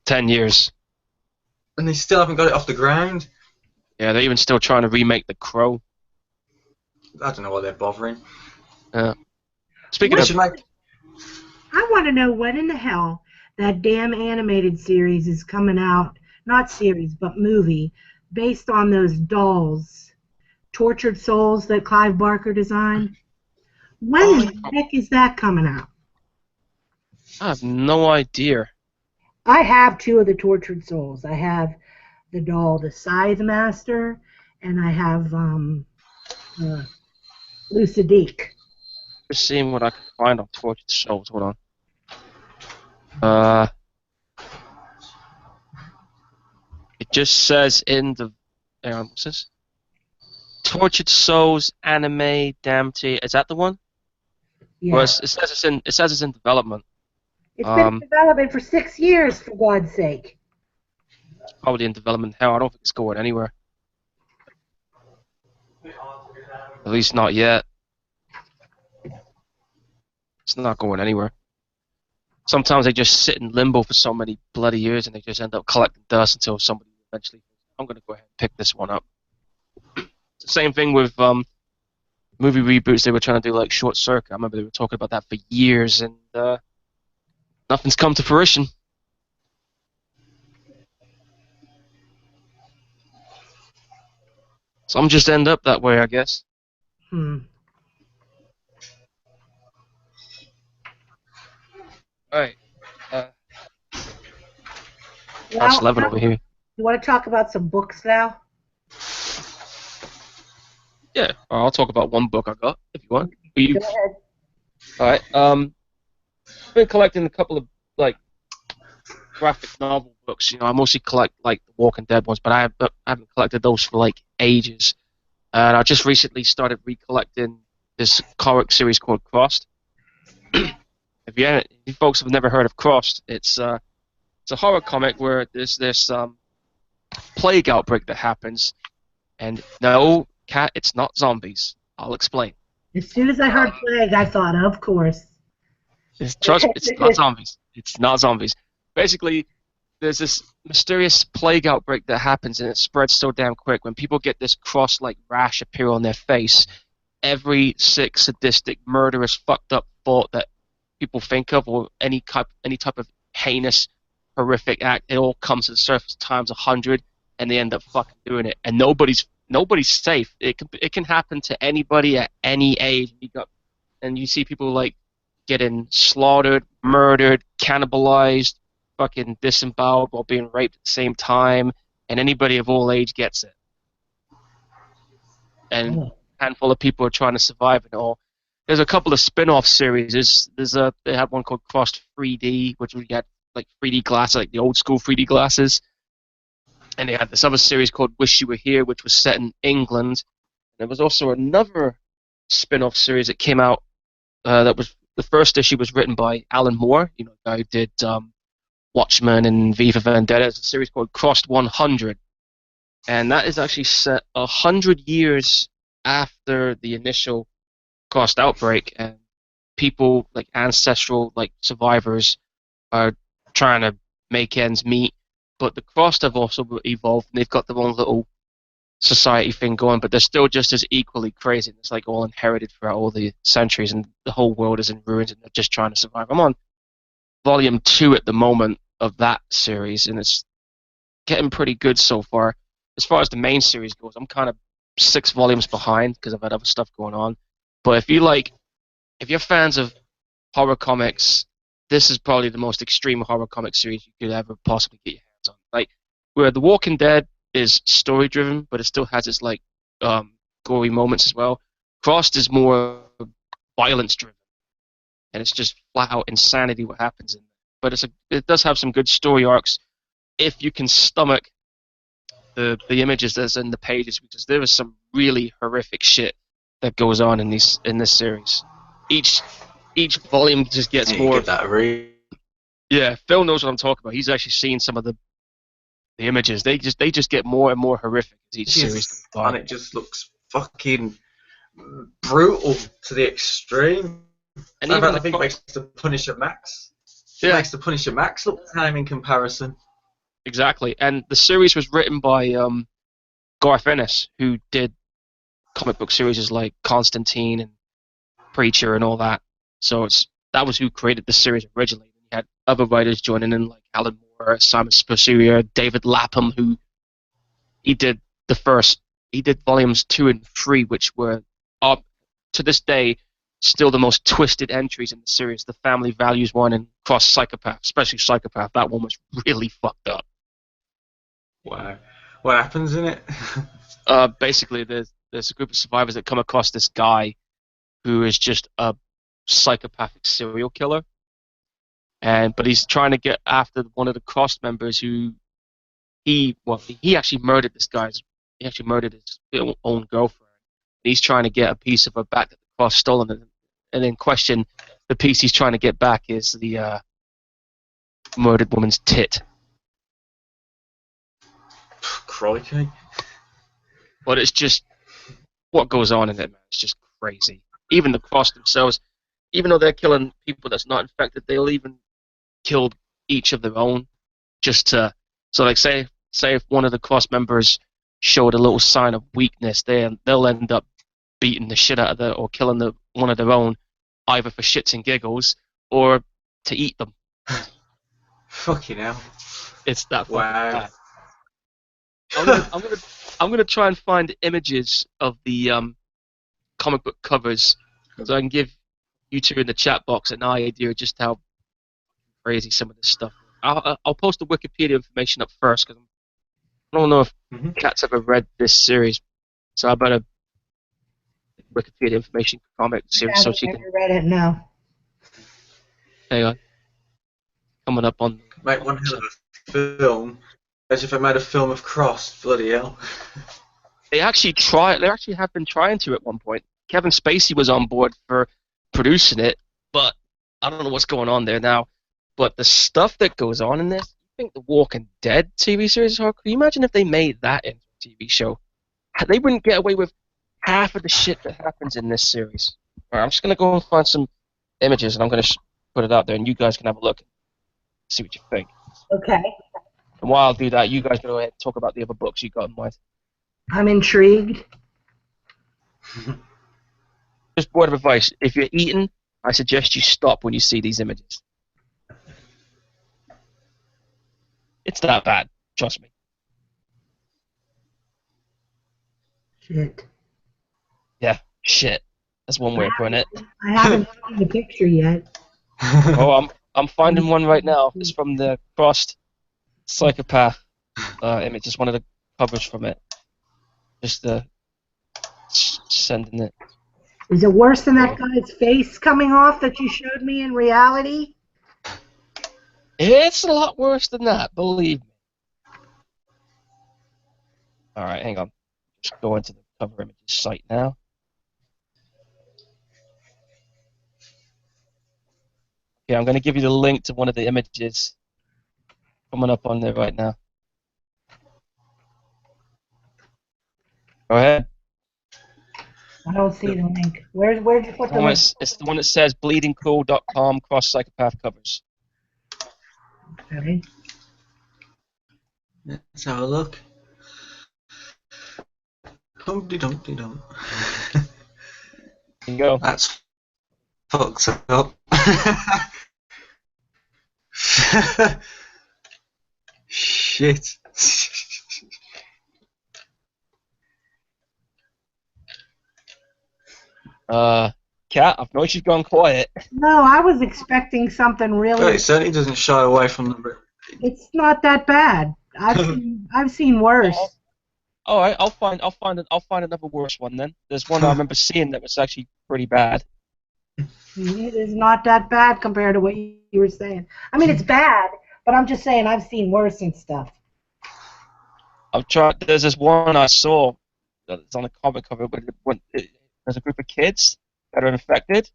10 years. And they still haven't got it off the ground. Yeah, they're even still trying to remake The Crow. I don't know why they're bothering. Speaking of, I want to know when in the hell that damn animated series is coming out. Not series, but movie, based on those dolls, Tortured Souls that Clive Barker designed. When Oh, the heck is that coming out? I have no idea. I have two of the Tortured Souls. I have the doll, the Scythe Master, and I have uh, Lucidique. Just seeing what I can find on Tortured Souls. Hold on. Uh, it just says in the. What's this? Tortured Souls anime Damnity. Is that the one? Well, Yeah. it says it's in development. It's been in development for 6 years, for God's sake. It's probably in development. Hell, I don't think it's going anywhere. At least not yet. It's not going anywhere. Sometimes they just sit in limbo for so many bloody years, and they just end up collecting dust until somebody eventually. I'm gonna go ahead and pick this one up. It's the same thing with movie reboots. They were trying to do like Short Circuit. I remember they were talking about that for years, and nothing's come to fruition. Some just end up that way, I guess. Hmm. Alright. That's Well, 11 over here. you want to talk about some books now? Yeah, I'll talk about one book I got, if you want. Go ahead. Alright, I've been collecting a couple of, like, graphic novel books. You know, I mostly collect, like, the Walking Dead ones, but I haven't collected those for, like, ages. And I just recently started recollecting this comic series called Crossed. If you folks have never heard of Crossed, it's a horror comic where there's this plague outbreak that happens, and no, Cat, it's not zombies. I'll explain. As soon as I heard plague, I thought, of course. Trust me, it's not zombies. It's not zombies. Basically, there's this mysterious plague outbreak that happens, and it spreads so damn quick. When people get this cross-like rash appear on their face, every sick, sadistic, murderous, fucked up thought that people think of, or any type of heinous, horrific act, it all comes to the surface times 100, and they end up fucking doing it. And nobody's safe. It can happen to anybody at any age. And you see people like getting slaughtered, murdered, cannibalized, fucking disemboweled while being raped at the same time, and anybody of all age gets it. And a handful of people are trying to survive it all. There's a couple of spin-off series. They had one called Crossed 3D, which we had like 3D glasses, like the old school 3D glasses. And they had this other series called Wish You Were Here, which was set in England. And there was also another spin-off series that came out. That was the first issue was written by Alan Moore, you know, the guy who did Watchmen and V for Vendetta. It's a series called Crossed 100, and that is actually set 100 years after the initial Crossed outbreak, and people like ancestral like survivors are trying to make ends meet. But the Crossed have also evolved, and they've got their own little society thing going, but they're still just as equally crazy. It's like all inherited throughout all the centuries, and the whole world is in ruins, and they're just trying to survive. I'm on volume 2 at the moment of that series, and it's getting pretty good so far. As far as the main series goes, I'm kind of 6 volumes behind because I've had other stuff going on. But if you're fans of horror comics, this is probably the most extreme horror comic series you could ever possibly get your hands on. Like, where The Walking Dead is story driven, but it still has its like gory moments as well. Crossed is more violence driven, and it's just flat out insanity what happens in there. But it does have some good story arcs if you can stomach the images that's in the pages, because there is some really horrific shit that goes on in this series. Each volume just gets more. Yeah, Phil knows what I'm talking about. He's actually seen some of the images. They just get more and more horrific as each series goes by. And it just looks fucking brutal to the extreme. And I think it makes the Punisher Max. Yeah. It makes the Punisher Max look tame in comparison. Exactly. And the series was written by Garth Ennis, who did comic book series like Constantine and Preacher and all that. So that was who created the series originally. You had other writers joining in, like Alan Moore, Simon Spurrier, David Lapham, who he did volumes 2 and 3, which were to this day still the most twisted entries in the series. The family values one and Cross Psychopath, especially Psychopath. That one was really fucked up. Wow. What happens in it? Basically, there's a group of survivors that come across this guy who is just a psychopathic serial killer, but he's trying to get after one of the Cross members who he actually murdered this guy's. He actually murdered his own girlfriend. He's trying to get a piece of her back that the Cross stolen, and in question, the piece he's trying to get back is the murdered woman's tit. Crikey. But it's just what goes on in it, man. It's just crazy. Even the Cross themselves, even though they're killing people that's not infected, they'll even kill each of their own just to. So, like, say if one of the Cross members showed a little sign of weakness, they'll end up beating the shit out of or killing one of their own, either for shits and giggles or to eat them. Fucking hell. It's that wow. I'm gonna try and find images of the comic book covers so I can give you two in the chat box an idea just how crazy some of this stuff is. I'll post the Wikipedia information up first because I don't know if Cat's ever read this series, so I better Wikipedia information comic series so she can. Never read it. No. Hang on. Coming up on. Make one hell of a film. As if I made a film of Cross. Bloody hell. They actually have been trying to at one point. Kevin Spacey was on board for producing it, but I don't know what's going on there now. But the stuff that goes on in this, you think the Walking Dead TV series is hard? Can you imagine if they made that into a TV show? They wouldn't get away with half of the shit that happens in this series. All right, I'm just going to go and find some images, and I'm going to put it out there, and you guys can have a look and see what you think. Okay. And while I'll do that, you guys go ahead and talk about the other books you got in mind. I'm intrigued. Just word of advice. If you're eating, I suggest you stop when you see these images. It's that bad. Trust me. Shit. Yeah, shit. That's one way of putting it. I haven't seen the picture yet. Oh, I'm finding one right now. It's from the Crossed Psychopath image. It's one of the covers from it. Just sending it. Is it worse than that guy's face coming off that you showed me in reality? It's a lot worse than that, believe me. Alright, hang on. Just go into the cover images site now. Okay, I'm going to give you the link to one of the images coming up on there right now. Go ahead. I don't see the link. Where'd you put the link? It's the one that says bleedingcool.com Cross Psychopath covers. Okay. Let's have a look. Humpty Dumpty Dum. There you go. That's fucked up. Shit. Kat, I've noticed you've gone quiet. No, I was expecting something really. Well, it certainly doesn't shy away from the. It's not that bad. I've seen worse. All right, I'll find another worse one then. There's one I remember seeing that was actually pretty bad. It is not that bad compared to what you were saying. I mean, it's bad, but I'm just saying I've seen worse and stuff. I've tried. There's this one I saw that's on a comic cover, but there's a group of kids that are infected,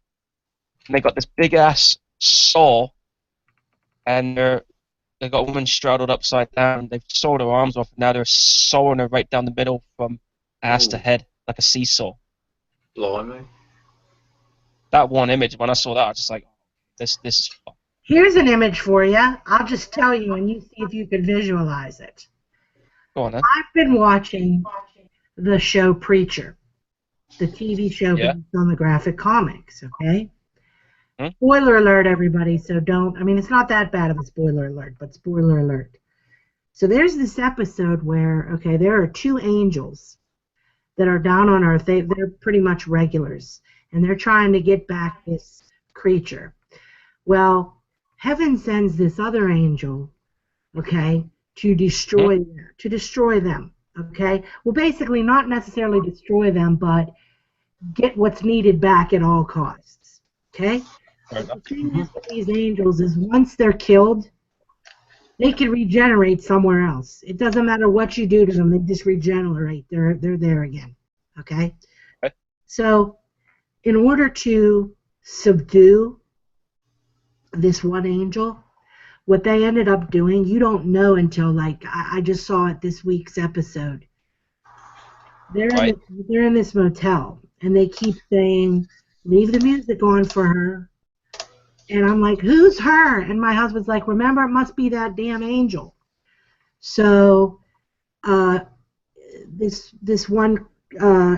and they got this big ass saw, and they got a woman straddled upside down. They've sawed her arms off, and now they're sawing her right down the middle from ass to head, like a seesaw. Blimey. That one image, when I saw that, I was just like, this is fun. Here's an image for you. I'll just tell you, and you see if you can visualize it. Go on, then. I've been watching the show Preacher, the TV show based on the graphic comics, okay? Spoiler alert, everybody, so don't, I mean, it's not that bad of a spoiler alert, but spoiler alert. So there's this episode where, okay, there are two angels that are down on Earth. They're pretty much regulars, and they're trying to get back this creature. Well, heaven sends this other angel, okay, to destroy them, okay? Well, basically not necessarily destroy them, but get what's needed back at all costs, okay? The thing is with these angels is once they're killed, they can regenerate somewhere else. It doesn't matter what you do to them; they just regenerate. They're there again. Okay. So, in order to subdue this one angel, what they ended up doing, you don't know until like I just saw it this week's episode. They're in this motel, and they keep saying, "Leave the music on for her." And I'm like, who's her? And my husband's like, remember, it must be that damn angel. So this one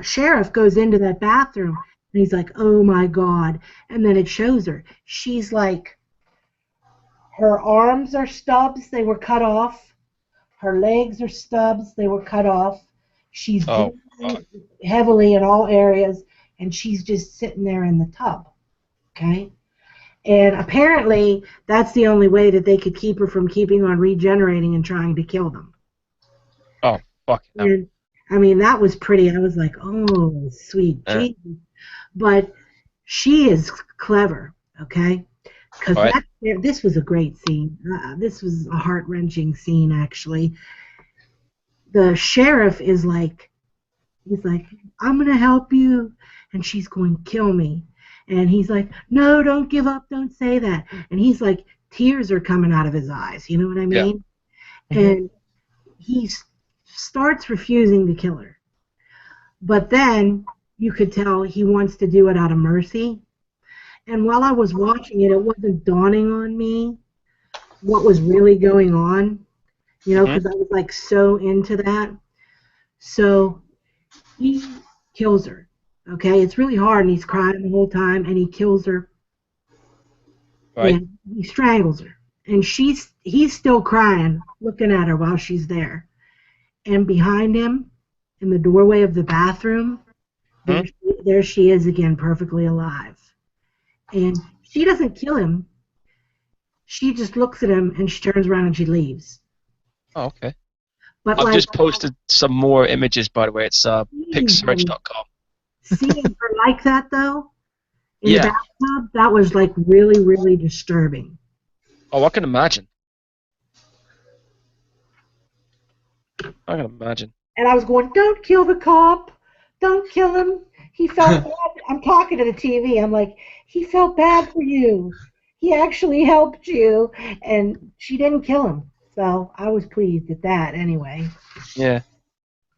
sheriff goes into that bathroom, and he's like, oh, my God. And then it shows her. She's like, her arms are stubs. They were cut off. Her legs are stubs. They were cut off. She's bleeding heavily in all areas, and she's just sitting there in the tub. Okay? And apparently, that's the only way that they could keep her from keeping on regenerating and trying to kill them. Oh, fuck. No. And, I mean, that was pretty. I was like, oh, sweet Jesus. But she is clever, okay? Because this was a great scene. This was a heart-wrenching scene, actually. The sheriff is like, he's like, I'm going to help you, and she's going to kill me. And he's like, no, don't give up, don't say that. And he's like, tears are coming out of his eyes, you know what I mean? Yeah. And he starts refusing to kill her. But then you could tell he wants to do it out of mercy. And while I was watching it, it wasn't dawning on me what was really going on, you know, because I was like so into that. So he kills her. Okay, it's really hard, and he's crying the whole time, and he kills her. Right. And he strangles her, and he's still crying, looking at her while she's there. And behind him, in the doorway of the bathroom, there she is again, perfectly alive. And she doesn't kill him. She just looks at him, and she turns around and she leaves. Oh, okay. But I've just posted some more images, by the way. It's pigsearch.com. Seeing her like that, though, in the bathtub, that was, like, really, really disturbing. Oh, I can imagine. I can imagine. And I was going, don't kill the cop. Don't kill him. He felt bad. I'm talking to the TV. I'm like, he felt bad for you. He actually helped you. And she didn't kill him. So I was pleased at that anyway. Yeah.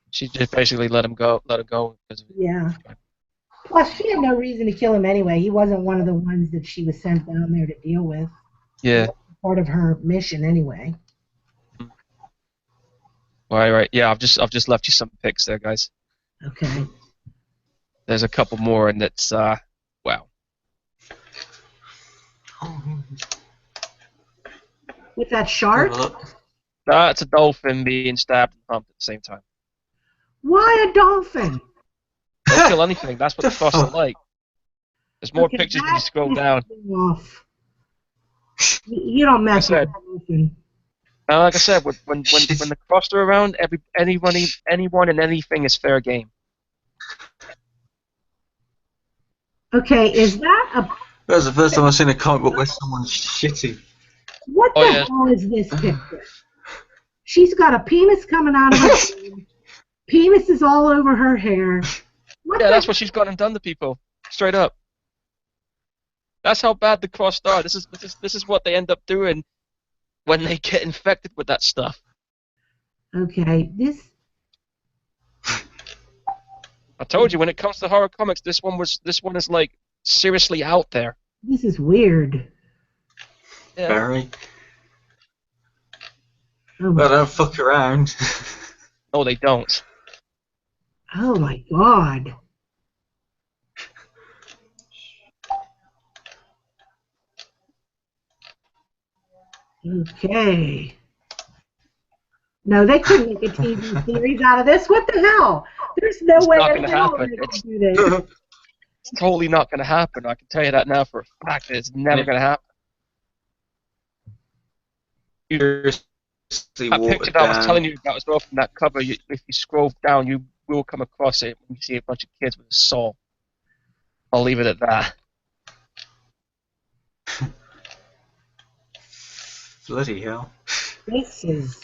She just basically let her go. Yeah. Plus, she had no reason to kill him anyway. He wasn't one of the ones that she was sent down there to deal with. Yeah. Part of her mission anyway. Right. Yeah, I've just left you some pics there, guys. Okay. There's a couple more, and it's wow. With that shark? It's a dolphin being stabbed and pumped at the same time. Why a dolphin? Don't kill anything. That's what the cross are like. There's more pictures when you scroll down. You don't mess with a dolphin. Like I said, when the cross are around, anyone and anything is fair game. Okay, is that a... That's the first time I've seen a comic book where someone's shitty. What the hell is this picture? She's got a penis coming out of her head. Penis is all over her hair. That's what she's gone and done to people. Straight up. That's how bad the cross are. This is what they end up doing when they get infected with that stuff. Okay, this... I told you, when it comes to horror comics, this one is like seriously out there. This is weird. Yeah. Very. Oh well, don't fuck around. No, they don't. Oh my God. Okay. No, they couldn't make a TV series out of this. What the hell? There's no way not gonna happen. They could do this. totally not going to happen. I can tell you that now for a fact. It's never going to happen. That picture that I was telling you about as well from that cover, if you scroll down, you will come across it when you see a bunch of kids with a saw. I'll leave it at that. Bloody hell. This is.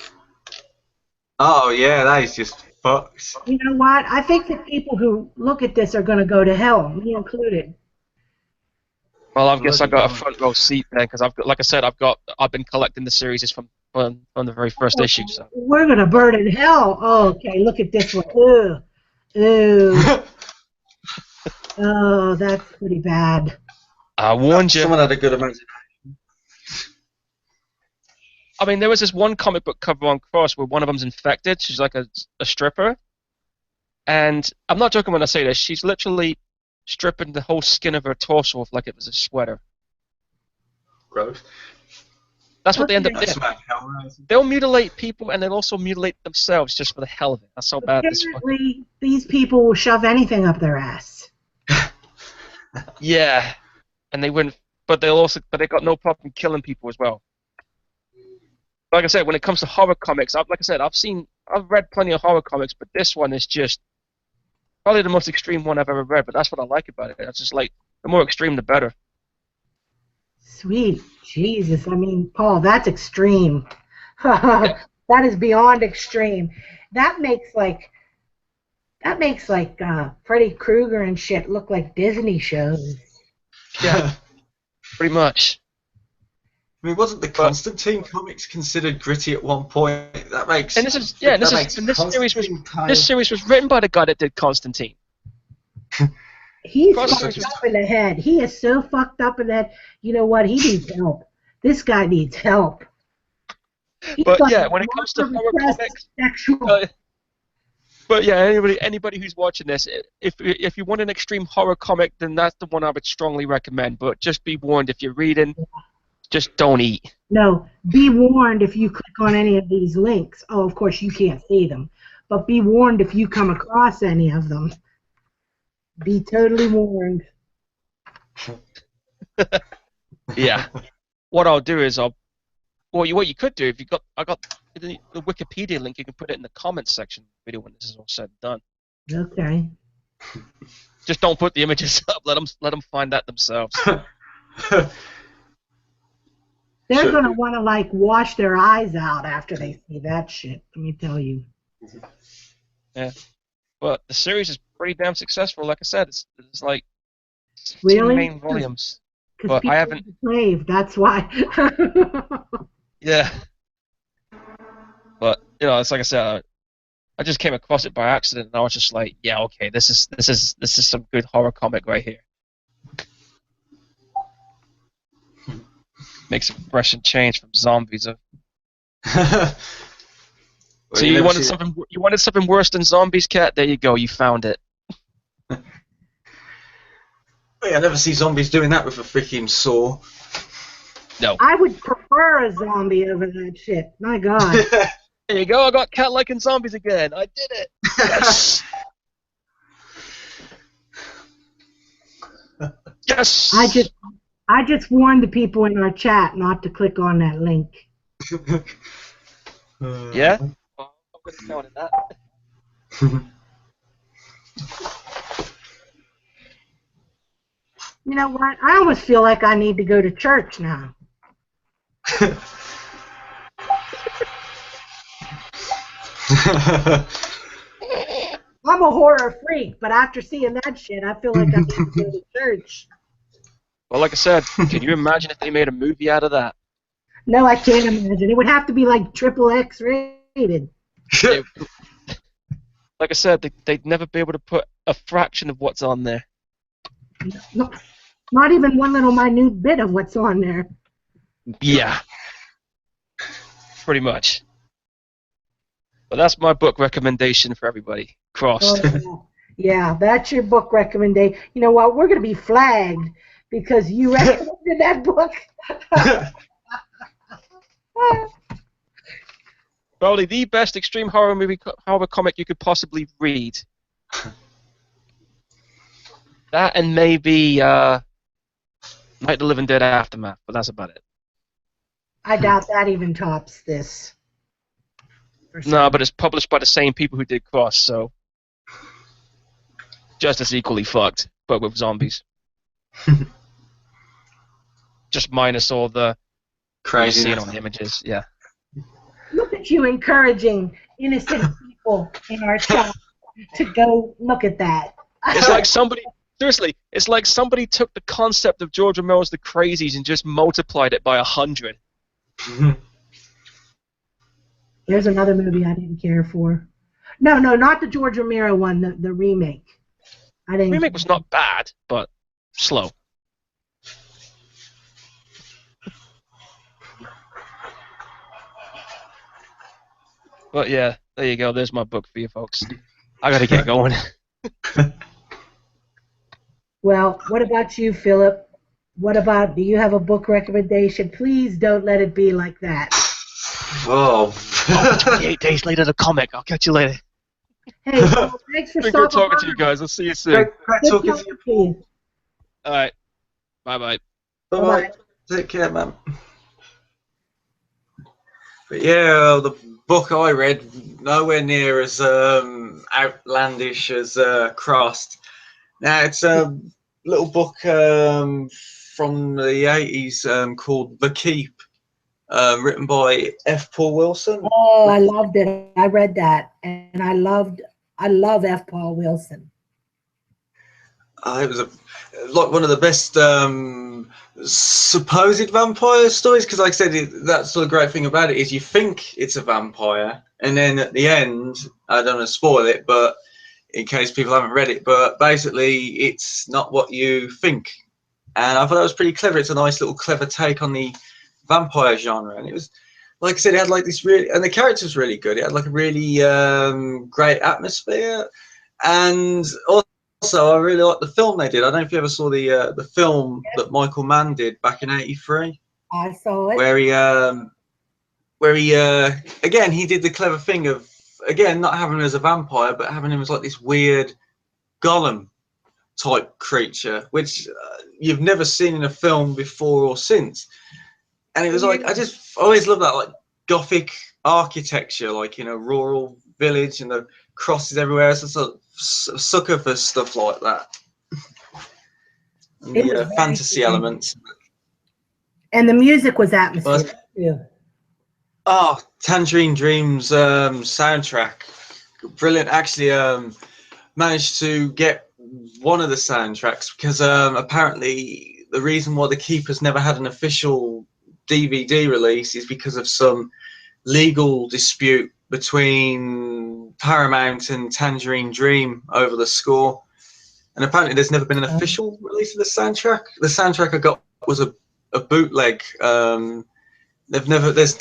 Oh, yeah, that is just fucked. You know what? I think the people who look at this are going to go to hell, me included. Well, I guess I got a front row seat then, because I've got, like I said, I've been collecting the series from the very first issue. So we're going to burn in hell. Oh, okay, look at this one. Ew. Ew. Oh, that's pretty bad. I warned you. Someone had a good imagination. I mean, there was this one comic book cover on Cross where one of them's infected. She's like a stripper. And I'm not joking when I say this. She's literally stripping the whole skin of her torso off like it was a sweater. Gross. That's what they end up doing. They'll mutilate people and they'll also mutilate themselves just for the hell of it. That's how bad this fucking... Apparently, these people will shove anything up their ass. Yeah. And they wouldn't... But they got no problem killing people as well. Like I said, when it comes to horror comics, I've read plenty of horror comics, but this one is just probably the most extreme one I've ever read. But that's what I like about it. It's just like the more extreme, the better. Sweet Jesus! I mean, Paul, that's extreme. That is beyond extreme. That makes like Freddy Krueger and shit look like Disney shows. Yeah, pretty much. I mean, wasn't the Constantine comics considered gritty at one point? That makes. And this series was written by the guy that did Constantine. He's fucked up in the head. He is so fucked up in the head. You know what? He needs help. This guy needs help. But yeah, when it comes to horror comics, but yeah, anybody who's watching this, if you want an extreme horror comic, then that's the one I would strongly recommend. But just be warned, if you're reading. Just don't eat. No, be warned if you click on any of these links. Oh, of course, you can't see them. But be warned if you come across any of them. Be totally warned. Yeah. What I'll do is what you could do, I got the Wikipedia link, you can put it in the comments section of the video when this is all said and done. Okay. Just don't put the images up. Let them find that themselves. They're going to want to, like, wash their eyes out after they see that shit, let me tell you. Yeah. But the series is pretty damn successful. Like I said, it's like really? 2 main volumes. But I haven't... Brave, that's why. Yeah. But, you know, it's like I said, I just came across it by accident, and I was just like, yeah, okay, this is some good horror comic right here. Makes a fresh and change from zombies. Well, so you wanted something worse than zombies, Cat? There you go, you found it. Wait, I never see zombies doing that with a freaking saw. No. I would prefer a zombie over that shit. My God. There you go, I got Cat liking zombies again. I did it. Yes. Yes. I just warned the people in our chat not to click on that link. Yeah? Well, I'm going to count that. You know what? I almost feel like I need to go to church now. I'm a horror freak, but after seeing that shit, I feel like I need to go to church. Well, like I said, can you imagine if they made a movie out of that? No, I can't imagine. It would have to be like XXX rated. Like I said, they'd never be able to put a fraction of what's on there. No, not even one little minute bit of what's on there. Yeah. Pretty much. But that's my book recommendation for everybody. Crossed. Oh, yeah, that's your book recommendation. You know what? We're going to be flagged because you recommended that book. Probably the best extreme horror horror comic you could possibly read. That and maybe Night of the Living Dead Aftermath, but that's about it. I doubt that even tops this. No, but it's published by the same people who did Cross, so just as equally fucked, but with zombies. Just minus all the Crazy. seeing on the images, yeah. Look at you encouraging innocent people in our chat to go look at that. It's like somebody, seriously, it's like somebody took the concept of George Romero's The Crazies and just multiplied it by 100. There's another movie I didn't care for. No, not the George Romero one, the remake. I didn't. The remake was not bad, but slow. But yeah, there you go. There's my book for you folks. I gotta get going. Well, what about you, Philip? Do you have a book recommendation? Please don't let it be like that. Oh. 28 days later, the comic. I'll catch you later. Hey, well, thanks for Been stopping good talking by. to you guys. I'll see you soon. Great Good talking to talking you. to you. All right. Bye-bye. Bye-bye. Take care, man. But yeah, the book I read, nowhere near as outlandish as Crossed. Now, it's a little book from the 80s called The Keep, written by F. Paul Wilson. Oh, I loved it. I read that, and I love F. Paul Wilson. It was like one of the best supposed vampire stories, because like I said, that's the great thing about it is you think it's a vampire, and then at the end, I don't want to spoil it, but in case people haven't read it, but basically it's not what you think. And I thought that was pretty clever. It's a nice little clever take on the vampire genre, and it was, like I said, it had like this really, and the characters really good. It had like a really great atmosphere, and also I really liked the film they did. I don't know if you ever saw the film that Michael Mann did back in '83. I saw it. Where he again, he did the clever thing of, again, not having him as a vampire, but having him as like this weird golem type creature, which you've never seen in a film before or since. And it was like, I just always love that, like Gothic architecture, like in a rural village and the crosses everywhere. So sort of sucker for stuff like that. And the fantasy elements. And the music was atmospheric too. Oh, Tangerine Dream's soundtrack, brilliant. Actually, managed to get one of the soundtracks because apparently the reason why The Keepers never had an official DVD release is because of some legal dispute between Paramount and Tangerine Dream over the score. And apparently there's never been an official release of the soundtrack. The soundtrack I got was a bootleg. There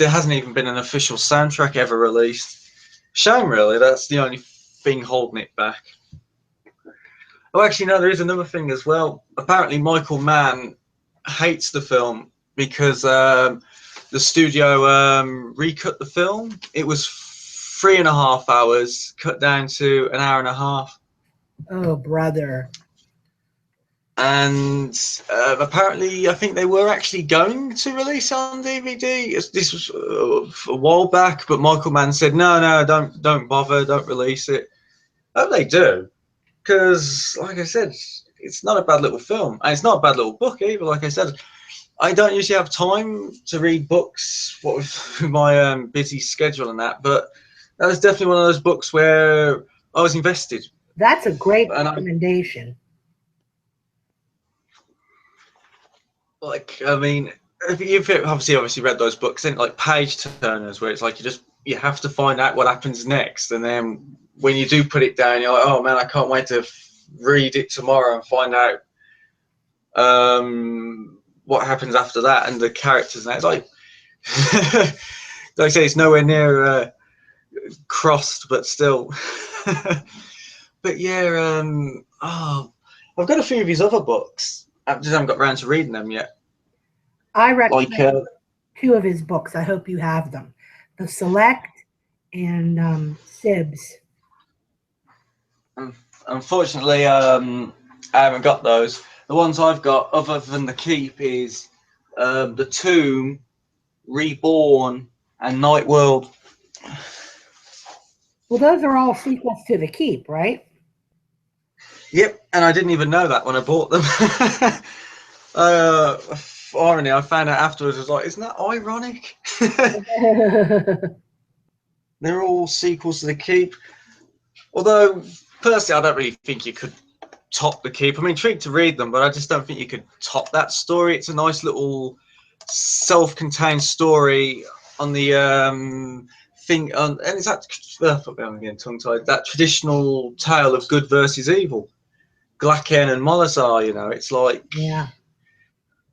hasn't even been an official soundtrack ever released. Shame, really. That's the only thing holding it back. Oh, actually, no, there is another thing as well. Apparently, Michael Mann hates the film because the studio recut the film. It was 3.5 hours, cut down to an hour and a half. Oh, brother. And apparently, I think they were actually going to release it on DVD. This was a while back, but Michael Mann said, "No, don't bother, don't release it." Oh, they do, because, like I said, it's not a bad little film, and it's not a bad little book either. Like I said, I don't usually have time to read books, what with my busy schedule and that, but that was definitely one of those books where I was invested. That's a great recommendation. Like, I mean, if you've obviously read those books, then like page turners, where it's like you have to find out what happens next, and then when you do put it down, you're like, oh man, I can't wait to read it tomorrow and find out what happens after that and the characters. And it's like, like I say, it's nowhere near Crossed, but still. But yeah, I've got a few of his other books. I just haven't got around to reading them yet. I recommend 2 of his books. I hope you have them. The Select and Sibs. Unfortunately, I haven't got those. The ones I've got, other than the Keep, is the Tomb, Reborn, and Night World. Well, those are all sequels to The Keep, right? Yep, and I didn't even know that when I bought them. Irony, I found out afterwards. I was like, isn't that ironic? They're all sequels to The Keep. Although, personally, I don't really think you could top The Keep. I'm intrigued to read them, but I just don't think you could top that story. It's a nice little self-contained story on the thing, and it's that I'm getting tongue-tied. That traditional tale of good versus evil, Glaken and Molazar. You know, it's like, yeah.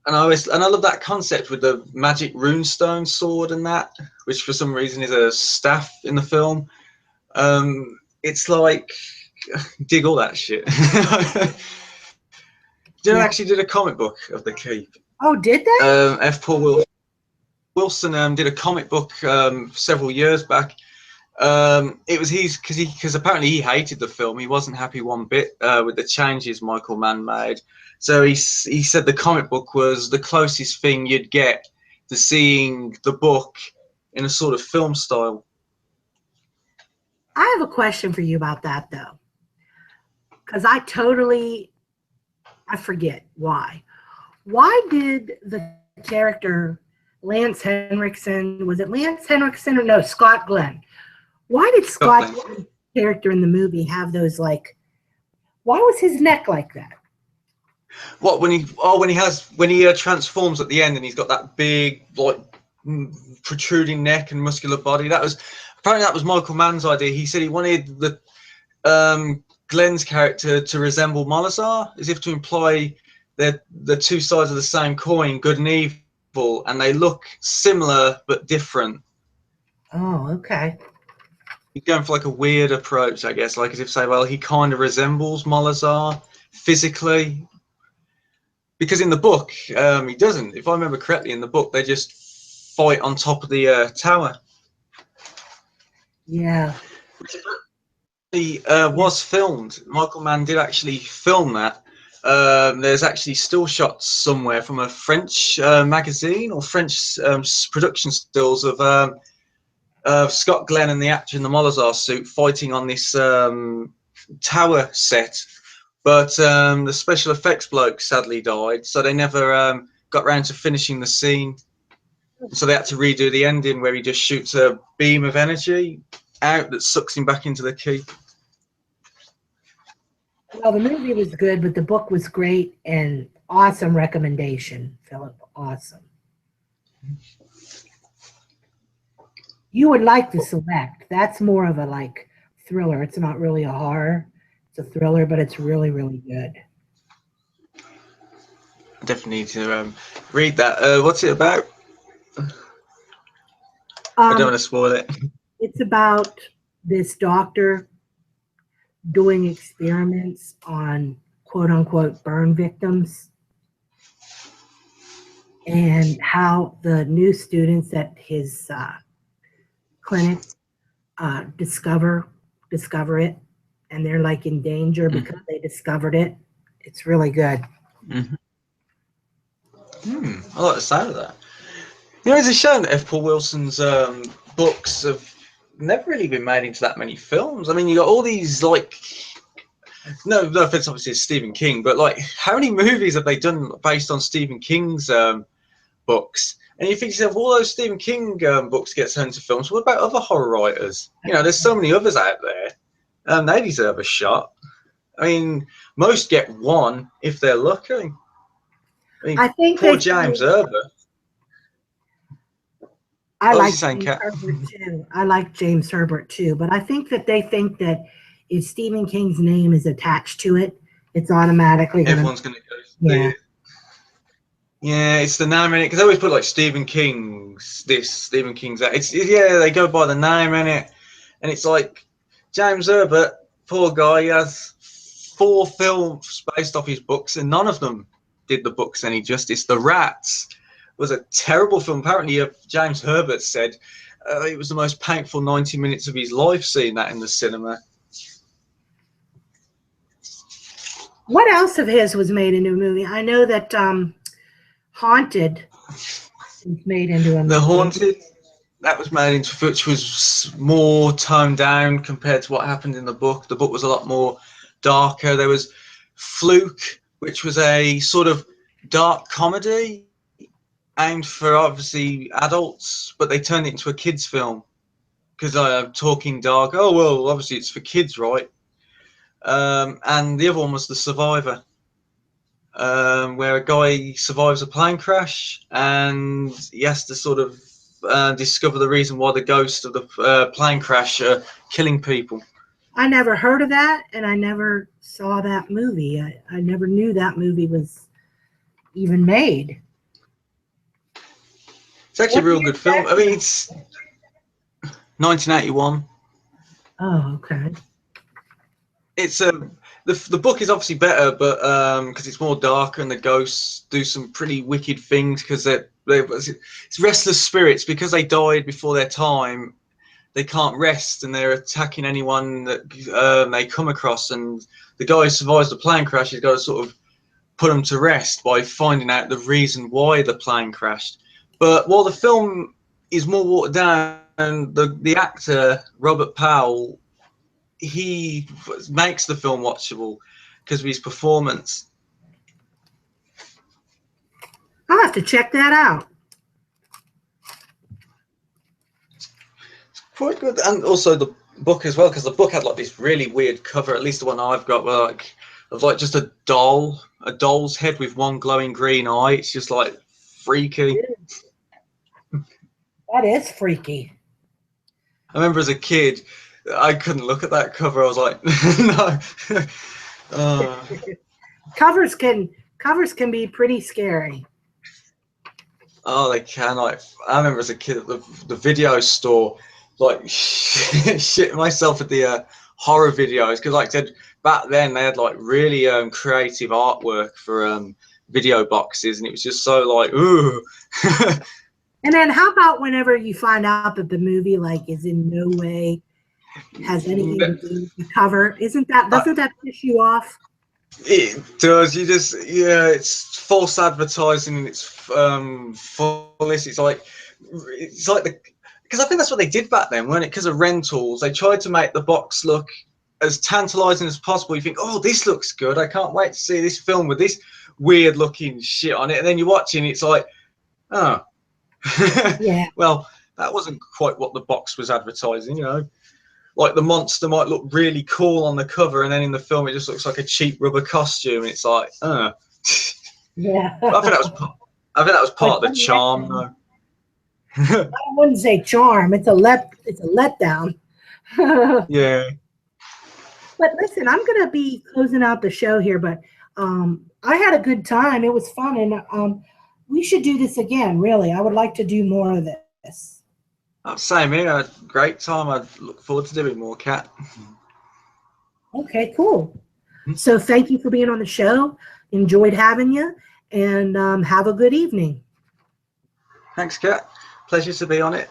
And I love that concept with the magic runestone sword and that, which for some reason is a staff in the film. It's like, dig all that shit. They actually did a comic book of The Keep. Oh, did they? F. Paul Wilson did a comic book several years back. It was because apparently he hated the film. He wasn't happy one bit with the changes Michael Mann made. So he said the comic book was the closest thing you'd get to seeing the book in a sort of film style. I have a question for you about that, though, because I forget why. Why did the character Lance Henriksen, was it Lance Henriksen or no, Scott Glenn? Why did Scott Glenn's character in the movie have those, like, why was his neck like that? What, when he transforms at the end and he's got that big, like, protruding neck and muscular body? Apparently that was Michael Mann's idea. He said he wanted the Glenn's character to resemble Molazar, as if to imply they're the two sides of the same coin, good and evil, and they look similar but different. Oh, okay. He's going for like a weird approach, I guess, like as if say, well, he kind of resembles Molazar physically, because in the book he doesn't. If I remember correctly, in the book they just fight on top of the tower. Yeah. He was filmed. Michael Mann did actually film that. There's actually still shots somewhere from a French magazine or French production stills of Scott Glenn and the actor in the Molazar suit fighting on this tower set. But the special effects bloke sadly died, so they never got around to finishing the scene. So they had to redo the ending where he just shoots a beam of energy out that sucks him back into the keep. Well, the movie was good, but the book was great, and awesome recommendation, Philip. Awesome. You would like The Select. That's more of a like thriller. It's not really a horror. It's a thriller, but it's really, really good. I definitely need to read that. What's it about? I don't want to spoil it. It's about this doctor doing experiments on quote-unquote burn victims, and how the new students at his clinic discover it, and they're like in danger because they discovered it. It's really good. I like the sound of that. You know, it's a shame that F. Paul Wilson's books have never really been made into that many films. I mean, you got all these, like, no offense, obviously, it's Stephen King, but like, how many movies have they done based on Stephen King's books? And you think to yourself, all those Stephen King books get turned into films. What about other horror writers? You know, there's so many others out there. They deserve a shot. I mean, most get one if they're lucky. I think poor James Herbert. I like James Herbert too. I like James Herbert too, but I think that they think that if Stephen King's name is attached to it, it's automatically everyone's going to go. Yeah. Yeah, it's the name in it, because I always put like Stephen King's this, Stephen King's that. They go by the name in it, and it's like James Herbert, poor guy, he has 4 films based off his books, and none of them did the books any justice. The Rats was a terrible film. Apparently, James Herbert said it was the most painful 90 minutes of his life seeing that in the cinema. What else of his was made into a movie? I know that Haunted was made into a movie. The Haunted, that was made into, which was more toned down compared to what happened in the book. The book was a lot more darker. There was Fluke, which was a sort of dark comedy aimed for obviously adults, but they turned it into a kids' film because I'm talking dark. Oh well, obviously it's for kids, right? And the other one was The Survivor, where a guy survives a plane crash and he has to sort of discover the reason why the ghost of the plane crash are killing people. I never heard of that, and I never saw that movie. I never knew that movie was even made. It's actually a real good film. I mean, it's 1981. Oh, okay. It's the book is obviously better, but because it's more darker and the ghosts do some pretty wicked things because it's restless spirits because they died before their time. They can't rest and they're attacking anyone that they come across. And the guy who survives the plane crash has got to sort of put them to rest by finding out the reason why the plane crashed. But while the film is more watered down, the actor Robert Powell, he makes the film watchable because of his performance. I'll have to check that out. It's quite good, and also the book as well, because the book had like this really weird cover. At least the one I've got, where like just a doll's head with one glowing green eye. It's just like freaky. That is freaky. I remember as a kid, I couldn't look at that cover. I was like, no. Covers can be pretty scary. Oh, they can. Like, I remember as a kid at the video store, like shitting myself at the horror videos because, like I said, back then they had like really creative artwork for video boxes, and it was just so like, ooh. And then how about whenever you find out that the movie like is in no way has anything to do with the cover? Doesn't that piss you off? It does. It's false advertising and it's fullest. It's like because I think that's what they did back then, weren't it? Because of rentals, they tried to make the box look as tantalizing as possible. You think, oh, this looks good. I can't wait to see this film with this weird looking shit on it. And then you're watching, it's like, oh. Yeah. Well, that wasn't quite what the box was advertising, you know. Like the monster might look really cool on the cover, and then in the film it just looks like a cheap rubber costume. And it's like, Yeah. I think that was part of the charm, though. I wouldn't say charm. It's a letdown. Yeah. But listen, I'm gonna be closing out the show here, but I had a good time. It was fun, and we should do this again. Really, I would like to do more of this. Same here. I had a great time. I look forward to doing more, Kat. Okay, cool. So thank you for being on the show. Enjoyed having you, and have a good evening. Thanks, Kat. Pleasure to be on it.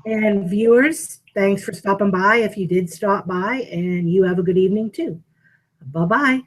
And viewers, thanks for stopping by if you did stop by, and you have a good evening too. Bye-bye.